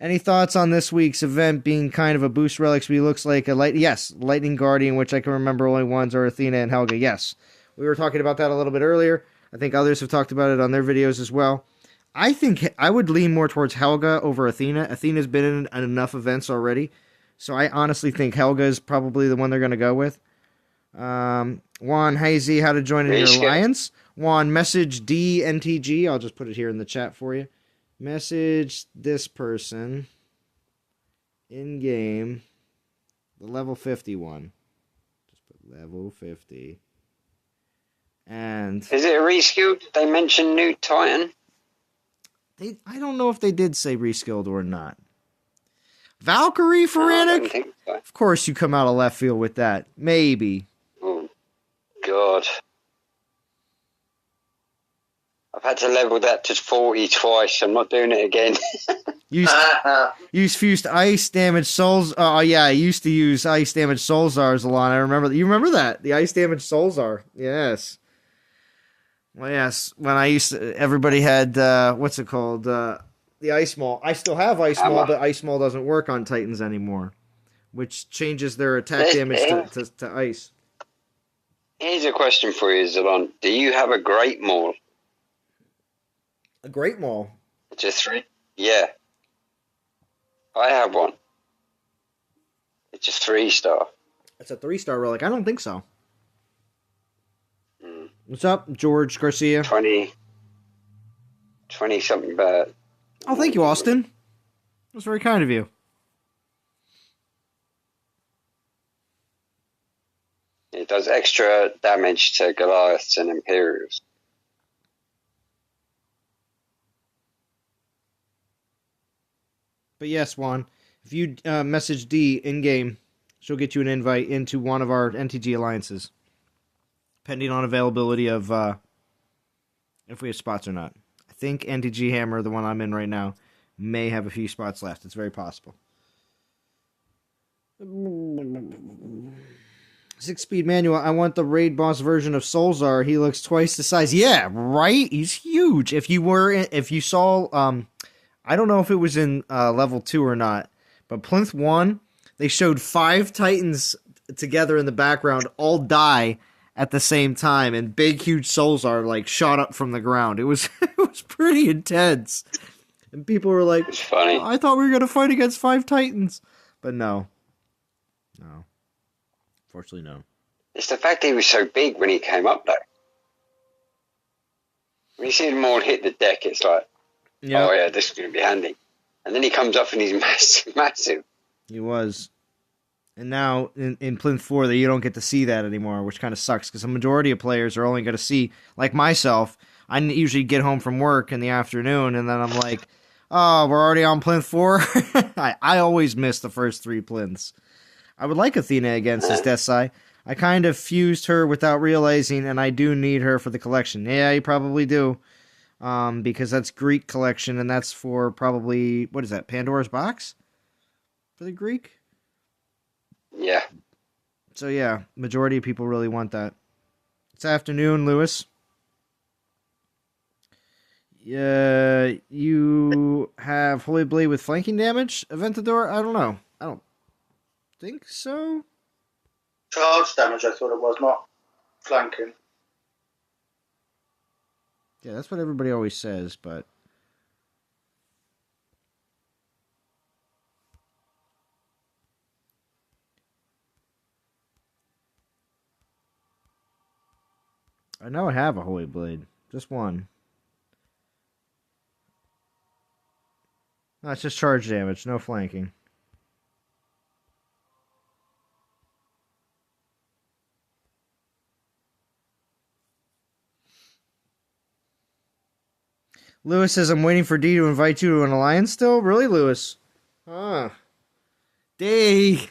any thoughts on this week's event being kind of a boost relics? He looks like a Lightning Guardian, which I can remember only ones are Athena and Helga. Yes, we were talking about that a little bit earlier. I think others have talked about it on their videos as well. I think I would lean more towards Helga over Athena. Athena's been in enough events already, so I honestly think Helga is probably the one they're going to go with. Juan Hazy, how to join in your alliance. Juan, message DNTG. I'll just put it here in the chat for you. Message this person in game, the level 50 one. Just put level 50. And is it a reskill? Did they mention New Titan? I don't know if they did say reskilled or not. Valkyrie Phoretic? No, so. Of course you come out of left field with that. Maybe. Oh, God. I've had to level that to 40 twice. I'm not doing it again. Use fused ice damage souls. Oh yeah, I used to use ice damage Sulzars a lot. I remember. You remember that? The ice damage Sulzar. Yes. Well, yes. When I used to, everybody had what's it called? The ice maul. I still have ice maul, but ice maul doesn't work on Titans anymore, which changes their attack damage to ice. Here's a question for you, Zalon. Do you have a great maul? A great maul? It's a 3? Yeah. I have one. It's a 3-star. It's a 3-star relic. I don't think so. What's up, George Garcia? 20 something bad. Oh, thank you, Austin. That was very kind of you. It does extra damage to Goliaths and Imperials. But yes, Juan, if you message D in-game, she'll get you an invite into one of our NTG alliances. Pending on availability of if we have spots or not. I think NTG Hammer, the one I'm in right now, may have a few spots left. It's very possible. 6-speed manual. I want the raid boss version of Sulzar. He looks twice the size. Yeah, right? He's huge. If you saw, I don't know if it was in level 2 or not, but Plinth 1, they showed 5 Titans together in the background all die at the same time, and big, huge Sulzar like shot up from the ground. It was it was pretty intense, and people were like, "It's funny. Oh, I thought we were gonna fight against 5 Titans," but no, fortunately, no. It's the fact he was so big when he came up, though. When you see him all hit the deck, it's like, yep. Oh yeah, this is going to be handy. And then he comes up and he's massive, massive. He was. And now in Plinth 4 that you don't get to see that anymore, which kind of sucks because the majority of players are only going to see, like myself, I usually get home from work in the afternoon and then I'm like, oh, we're already on Plinth 4? I always miss the first 3 Plinths. I would like Athena against this Deathsai. I kind of fused her without realizing, and I do need her for the collection. Yeah, you probably do. Because that's Greek collection, and that's for probably, what is that, Pandora's Box? For the Greek? Yeah. So yeah, majority of people really want that. It's afternoon, Lewis. Yeah, you have Holy Blade with flanking damage, Aventador? I don't know. I don't think so. Charge damage, I thought it was, not flanking. Yeah, that's what everybody always says, but... I know I have a Holy Blade. Just one. No, it's just charge damage, no flanking. Lewis says, I'm waiting for D to invite you to an alliance still? Really, Lewis? Huh. D!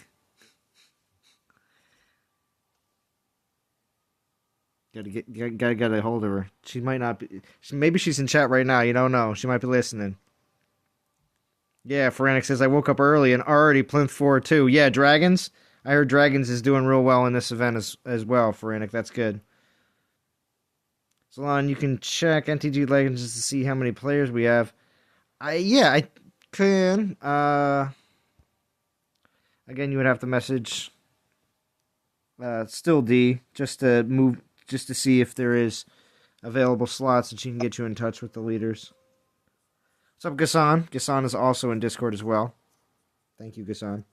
Gotta get a hold of her. She might not be... Maybe she's in chat right now. You don't know. She might be listening. Yeah, Feranic says, I woke up early and already Plinth 4 too. Yeah, Dragons. I heard Dragons is doing real well in this event as well, Feranic. That's good. Salon, you can check NTG Legends just to see how many players we have. I can. Again, you would have to message still D just to see if there is available slots and she can get you in touch with the leaders. What's up, Gassan? Gassan is also in Discord as well. Thank you, Gassan.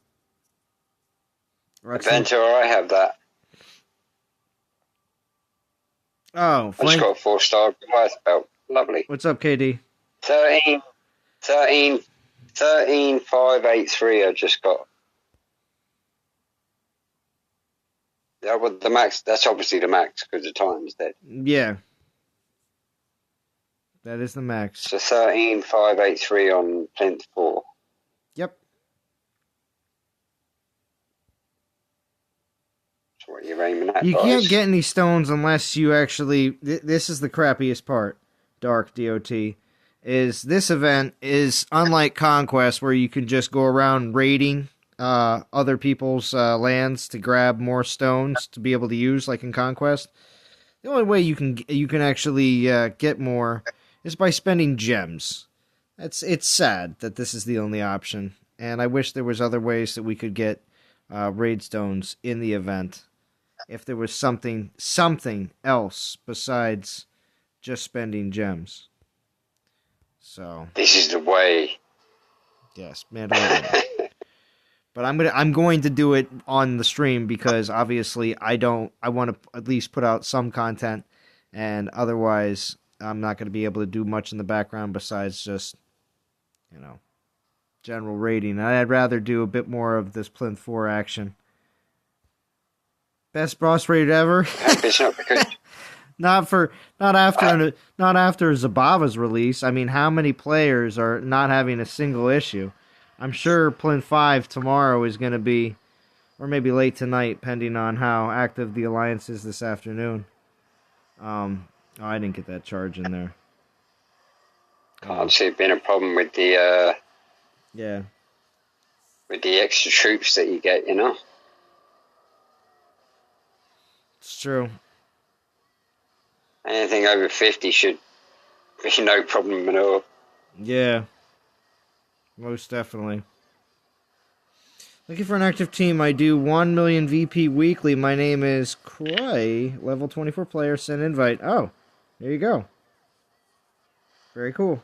Adventure, I have that. Oh, I just got a 4-star Goliath belt. Lovely. What's up, KD? 13,583 I just got. Yeah, well, the max, that's obviously the max because the Titan's dead. Yeah. That is the max. So 13,583 on Plinth 4. Yep. That's what you're aiming at, You guys. can't get any stones unless you actually... This is the crappiest part, Dark DOT, is this event is unlike Conquest where you can just go around raiding other people's lands to grab more stones to be able to use like in Conquest. The only way you can actually get more is by spending gems. It's sad that this is the only option, and I wish there was other ways that we could get raid stones in the event. If there was something else besides just spending gems. So this is the way. Yes, Mandalorian. But I'm going to do it on the stream because obviously I want to at least put out some content, and otherwise I'm not going to be able to do much in the background besides just, general raiding. I'd rather do a bit more of this Plinth 4 action. Best boss raid ever. It's not because not after Zabava's release. I mean, how many players are not having a single issue? I'm sure Plinth 5 tomorrow is going to be, or maybe late tonight, pending on how active the Alliance is this afternoon. I didn't get that charge in there. Can't see it being a problem with the yeah, with the extra troops that you get, it's true. Anything over 50 should be no problem at all. Yeah, most definitely. Looking for an active team. I do 1 million VP weekly. My name is Croy, level 24 player. Send invite. Oh, there you go. Very cool.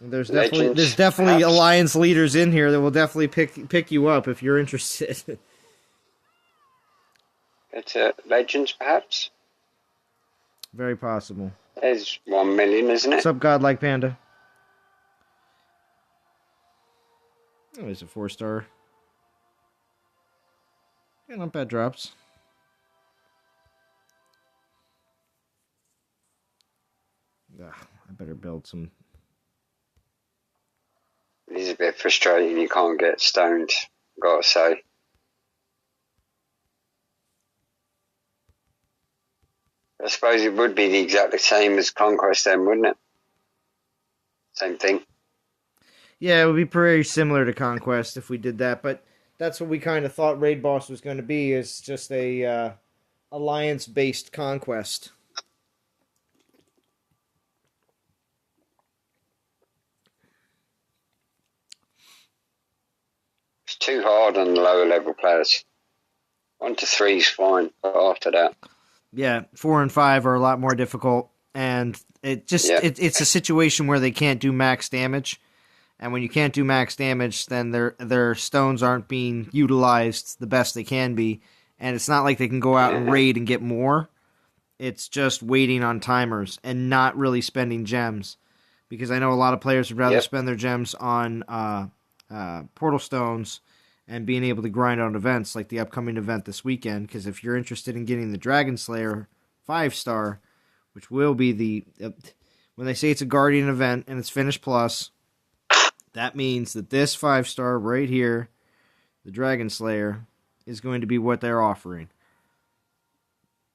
There's definitely Alliance leaders in here that will definitely pick you up if you're interested. It's Legends, perhaps? Very possible. There's 1 million, isn't it? What's up, Godlike Panda? Oh, he's a 4-star. Yeah, not bad drops. I better build some. It is a bit frustrating you can't get stoned, gotta say. I suppose it would be the exact same as Conquest then, wouldn't it? Same thing. Yeah, it would be very similar to Conquest if we did that, but that's what we kind of thought Raid Boss was going to be, is just a Alliance-based Conquest. It's too hard on the lower level players. 1 to 3 is fine, but after that... Yeah, 4 and 5 are a lot more difficult, and it's a situation where they can't do max damage, and when you can't do max damage, then their stones aren't being utilized the best they can be, and it's not like they can go out and raid and get more. It's just waiting on timers and not really spending gems. because I know a lot of players would rather Yep. spend their gems on portal stones and being able to grind on events like the upcoming event this weekend. Because if you're interested in getting the Dragon Slayer 5-star, which will be the when they say it's a Guardian event and it's Finish Plus, that means that this 5-star right here, the Dragon Slayer, is going to be what they're offering.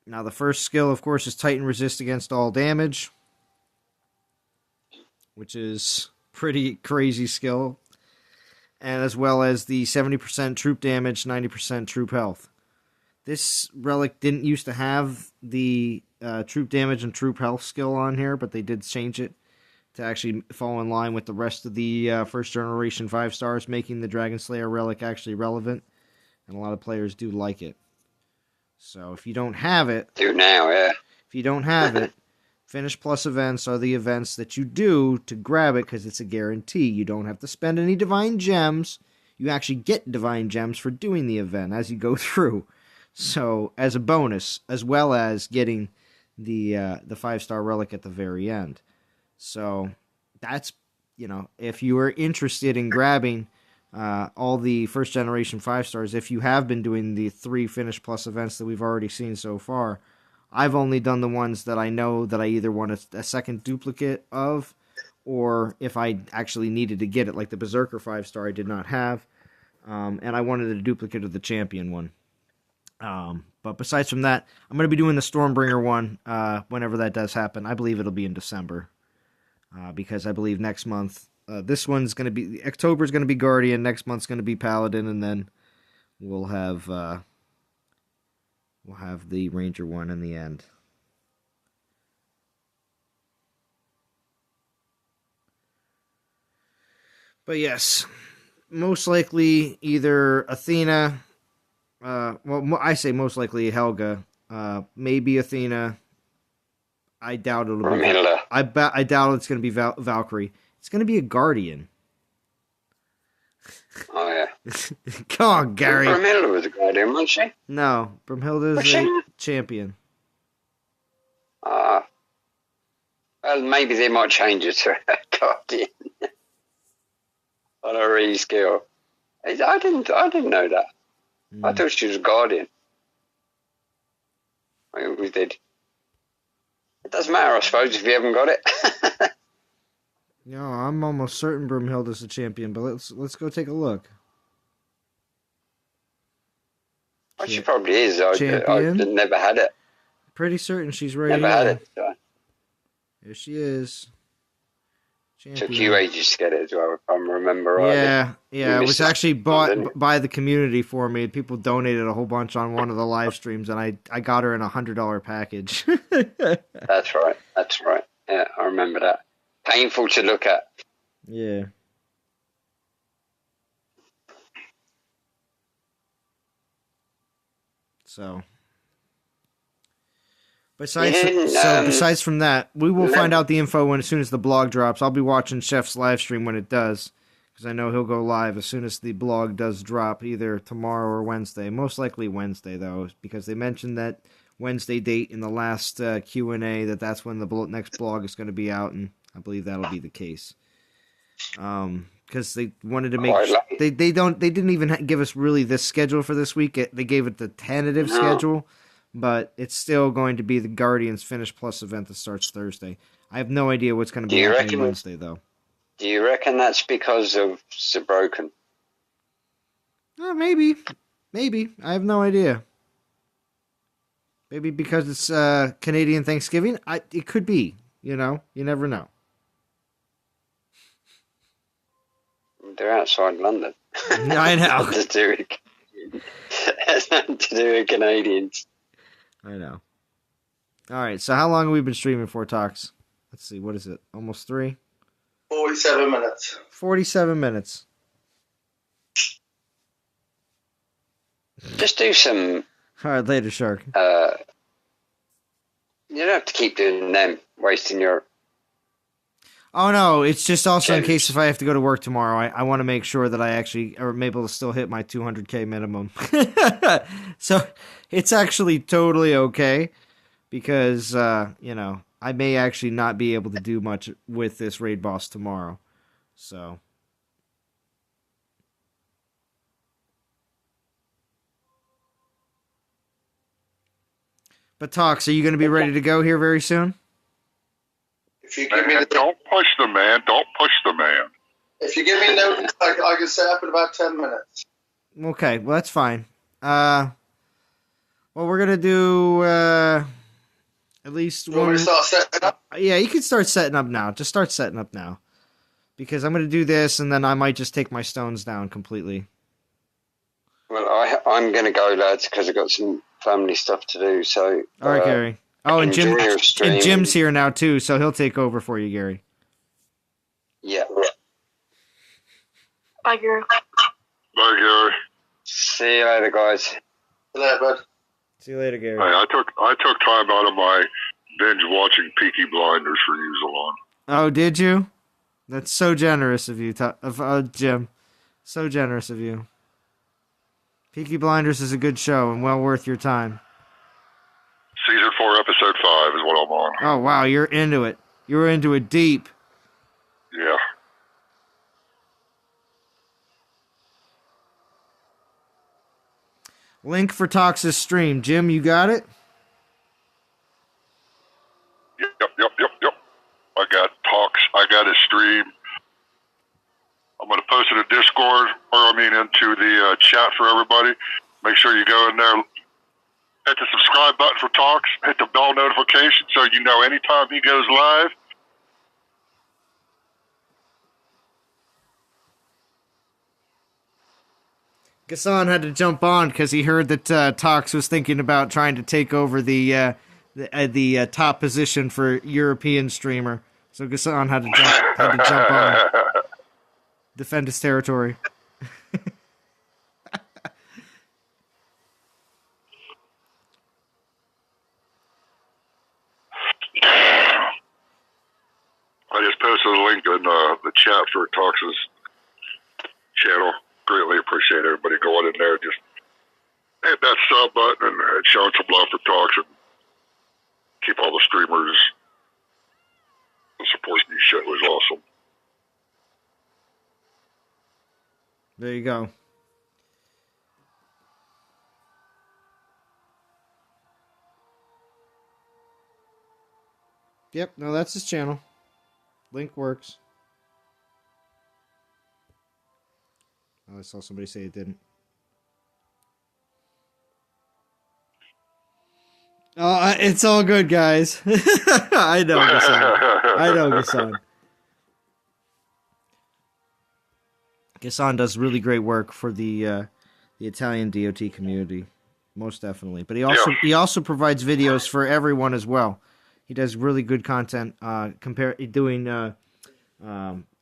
Now, the first skill, of course, is Titan Resist against all damage, which is pretty crazy skill, and as well as the 70% troop damage, 90% troop health. This relic didn't used to have the troop damage and troop health skill on here, but they did change it to actually fall in line with the rest of the first generation 5-stars, making the Dragon Slayer relic actually relevant, and a lot of players do like it. So if you don't have it, Do now, yeah. if you don't have it, Finish Plus events are the events that you do to grab it because it's a guarantee. You don't have to spend any Divine Gems. You actually get Divine Gems for doing the event as you go through. So as a bonus, as well as getting the 5-star relic at the very end. So that's, if you are interested in grabbing all the first generation 5-stars, if you have been doing the 3 Finish Plus events that we've already seen so far, I've only done the ones that I know that I either want a second duplicate of, or if I actually needed to get it, like the Berserker 5-star I did not have, and I wanted a duplicate of the Champion one. But besides from that, I'm going to be doing the Stormbringer one whenever that does happen. I believe it'll be in December, because I believe next month, this one's going to be, October's going to be Guardian, next month's going to be Paladin, and then we'll have the Ranger one in the end. But yes, most likely either Athena, I say most likely Helga, maybe Athena. I doubt it'll be. Brumhilda. I doubt it's going to be Valkyrie. It's going to be a Guardian. Oh, yeah. Come on, Gary. Brumhilda was a Guardian, wasn't she? No, Brumhilda's Was she? a champion. Well, maybe they might change it to a Guardian on a reskill. I didn't know that. I thought she was a Guardian. We did. It doesn't matter, I suppose, if you haven't got it. No, I'm almost certain Brumhilda's a champion, but let's go take a look. Well, she probably is. I Champion? never had it. Pretty certain she's right Never here. had it. So. Here she is. Champion. Took you ages to get it as well, if I remember right. Yeah, it was missed actually that, bought didn't you? by the community for me. People donated a whole bunch on one of the live streams, and I got her in $100 package. That's right. Yeah, I remember that. Painful to look at. Yeah. So, besides from that, we will find out the info as soon as the blog drops. I'll be watching Chef's live stream when it does, because I know he'll go live as soon as the blog does drop, either tomorrow or Wednesday. Most likely Wednesday, though, because they mentioned that Wednesday date in the last Q&A, that's when the next blog is going to be out, and I believe that'll be the case. Because they wanted to make they didn't even give us really this schedule for this week. They gave it the tentative schedule, but it's still going to be the Guardians Finish Plus event that starts Thursday. I have no idea what's going to be happening Wednesday, though. Do you reckon that's because of Zabroken? Maybe. I have no idea. Maybe because it's Canadian Thanksgiving. It could be. You never know. They're outside London. I know. That's nothing to do with Canadians. I know. All right, so how long have we been streaming for, Tox? Let's see, what is it? Almost 3? 47 minutes. 47 minutes. Just do some... All right, later, Shark. You don't have to keep doing them, wasting your... Oh, no, it's just also in case if I have to go to work tomorrow, I want to make sure that I actually am able to still hit my 200K minimum. So it's actually totally okay because, I may actually not be able to do much with this raid boss tomorrow. So. But Tox, are you going to be ready to go here very soon? If you give me Don't push the man. Don't push the man. If you give me notice, I can set up in about 10 minutes. Okay, well, that's fine. Well, we're going to do at least You want me to start setting up? Yeah, you can start setting up now. Just start setting up now. Because I'm going to do this, and then I might just take my stones down completely. Well, I'm going to go, lads, because I've got some family stuff to do. So, all right, Gary. Oh, and Jim's here now too, so he'll take over for you, Gary. Yeah. Bye, Gary. Bye, Gary. See you later, guys. See you later, bud. See you later, Gary. Hey, I took time out of my binge watching Peaky Blinders for you, Zalon. Oh, did you? That's so generous of you, Jim. So generous of you. Peaky Blinders is a good show and well worth your time. Season 4, episode 5 is what I'm on. Oh, wow, you're into it. You're into it deep. Yeah. Link for Tox's stream. Jim, you got it? Yep. I got talks. I got a stream. I'm going to post it in Discord, into the chat for everybody. Make sure you go in there, hit the subscribe button for Talks, hit the bell notification so you know anytime he goes live. Gassan had to jump on because he heard that Tox was thinking about trying to take over the top position for European streamer. So Gassan had to jump on, defend his territory. I just posted a link in the chat for Tox's channel. Greatly appreciate everybody going in there. Just hit that sub button and showing some love for Talks and keep all the streamers supporting these shit was awesome. There you go. Yep, no, that's his channel. Link works. Oh, I saw somebody say it didn't. Oh, it's all good, guys. I know, Gassan. Gassan does really great work for the Italian DOT community, most definitely. But he also provides videos for everyone as well. He does really good content. Doing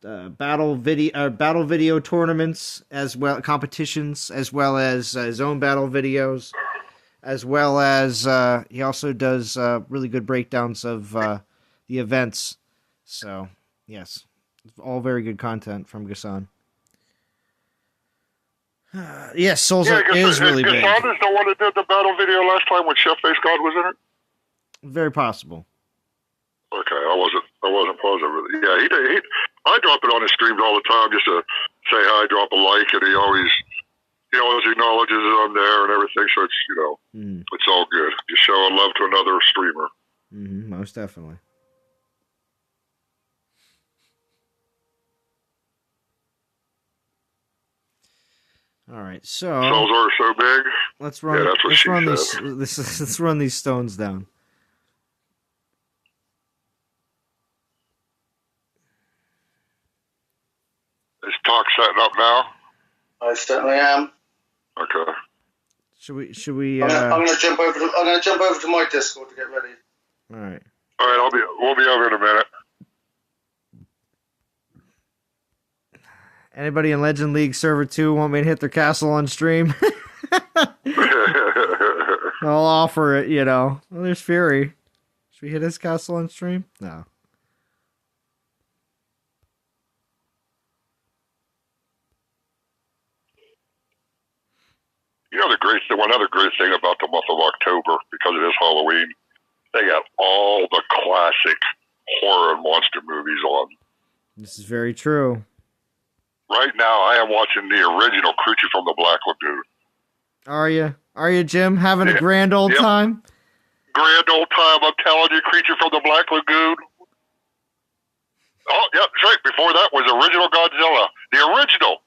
battle video tournaments as well, competitions, as well as his own battle videos, as well as he also does really good breakdowns of the events. So yes, all very good content from Gassan. Yes, Sulzar is really big. Gassan is the one that did the battle video last time when Chef Face God was in it? Very possible. Okay, I wasn't positive. Yeah, he did. I drop it on his streams all the time just to say hi, drop a like, and he always acknowledges that I'm there and everything. So it's it's all good. Just showing love to another streamer. Most definitely. All right, so Sulzar are so big. Let's run these stones down. Is Talk setting up now? I certainly am. Okay. Should we? I'm gonna jump over to my Discord to get ready. All right. We'll be over in a minute. Anybody in Legend League Server 2 want me to hit their castle on stream? I'll offer it, Well, there's Fury. Should we hit his castle on stream? No. One other great thing about the month of October, because it is Halloween, They got all the classic horror and monster movies on. This is very true. Right now, I am watching the original Creature from the Black Lagoon. Are you? Are you, Jim? Having a Yeah. grand old Yep. time? Grand old time, I'm telling you, Creature from the Black Lagoon. Oh, yeah, that's right. Before that was original Godzilla. The original.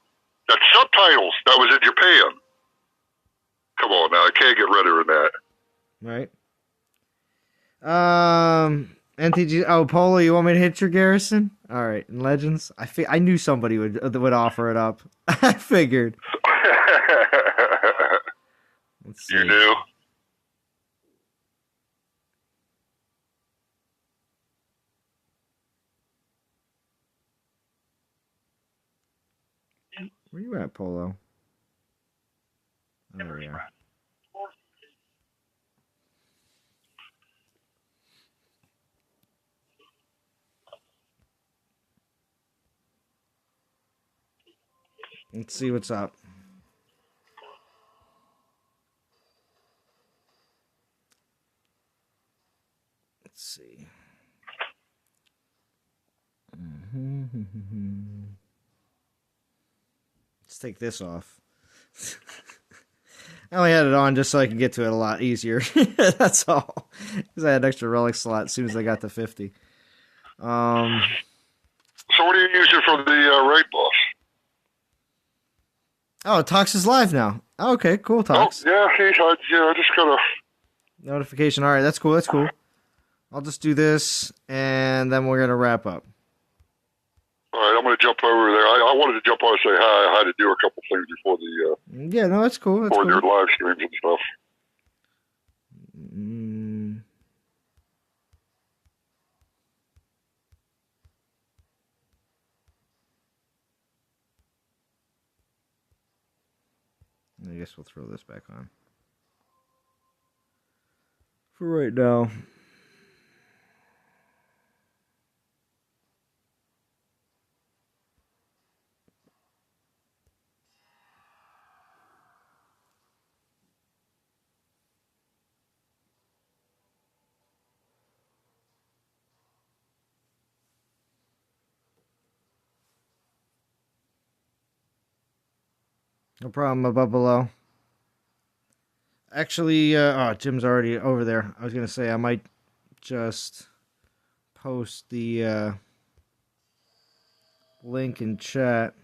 That subtitles. That was in Japan. Come on now, I can't get better than that. Right. NTG. Oh, Polo, you want me to hit your Garrison? All right. And Legends. I knew somebody would offer it up. I figured. Let's see. You do? Where you at, Polo? Oh, there we are. Let's see what's up. Let's see. Let's take this off. I only had it on just so I could get to it a lot easier. That's all. Because I had an extra relic slot as soon as I got to 50. So what are you using from the raid boss? Oh, Tox is live now. Oh, okay, cool, Tox. Oh, yeah, I just gotta... Notification. All right, that's cool. That's cool. I'll just do this, and then we're gonna wrap up. All right, I'm gonna jump over there. I wanted to jump on and say hi. I had to do a couple things before the Yeah, no, that's cool. That's before their cool. live streams and stuff. I guess we'll throw this back on for right now. No problem, above below. Actually, Jim's already over there. I was gonna say I might just post the link in chat.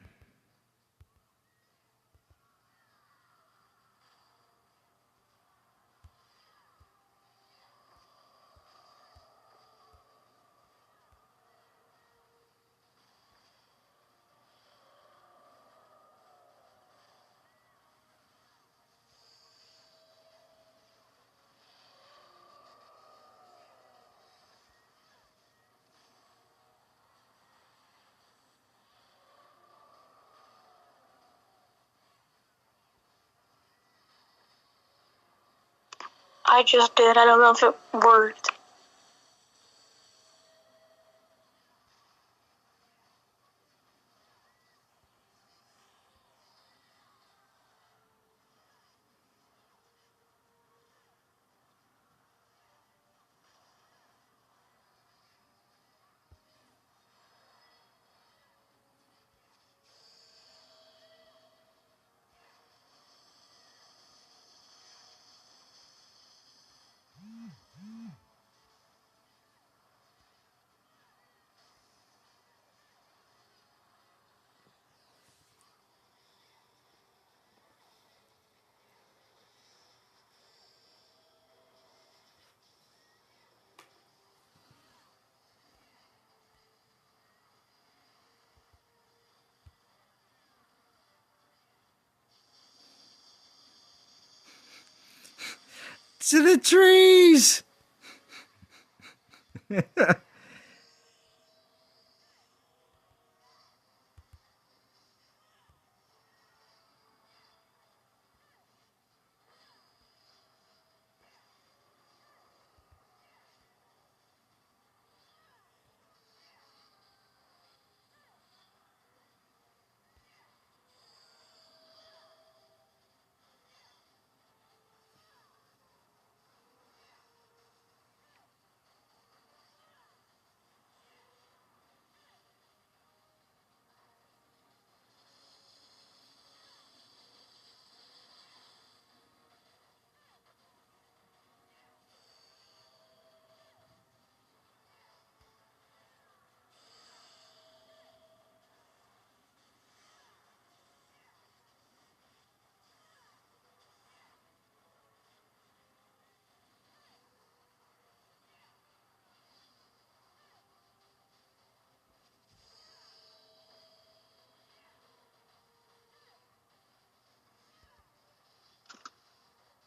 I just did. I don't know if it worked. To the trees!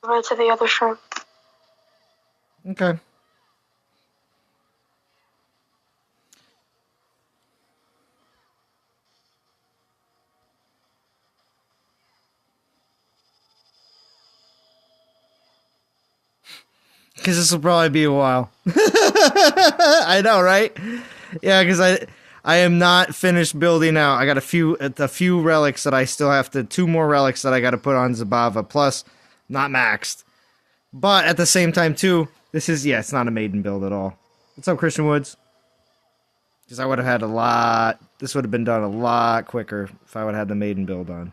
over to the other shrimp. Okay. Because this will probably be a while. I know, right? Yeah, because I am not finished building out. I got a few relics that I still have to, 2 more relics that I got to put on Zabava, plus not maxed. But at the same time, too, this is, yeah, it's not a maiden build at all. What's up, Christian Woods? Because I would have had a lot, this would have been done a lot quicker if I would have had the maiden build on.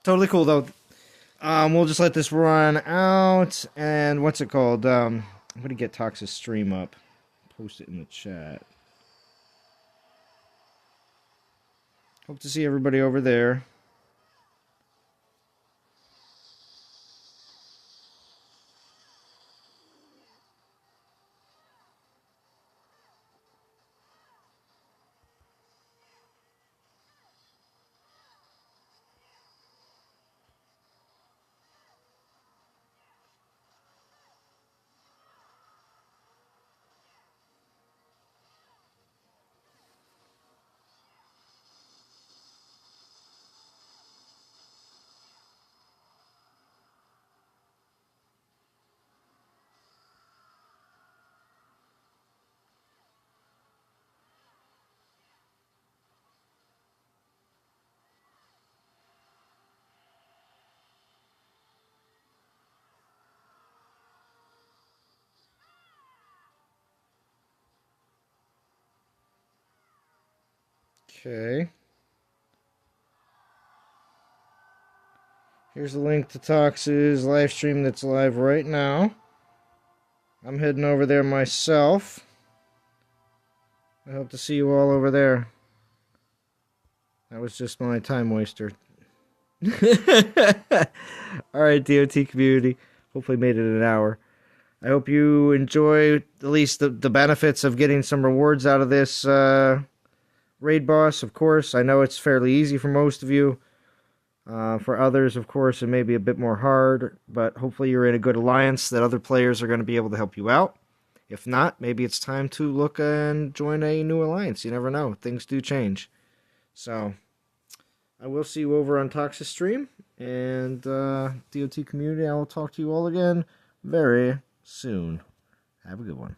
Totally cool, though. We'll just let this run out, and what's it called? I'm going to get Tox's stream up. Post it in the chat. Hope to see everybody over there. Okay. Here's the link to Tox's live stream that's live right now. I'm heading over there myself. I hope to see you all over there. That was just my time waster. Alright, DOT community. Hopefully made it an hour. I hope you enjoy at least the benefits of getting some rewards out of this raid boss, of course. I know it's fairly easy for most of you. For others, of course, it may be a bit more hard, but hopefully you're in a good alliance that other players are going to be able to help you out. If not, maybe it's time to look and join a new alliance. You never know. Things do change. So, I will see you over on Tox's stream, and DOT community, I will talk to you all again very soon. Have a good one.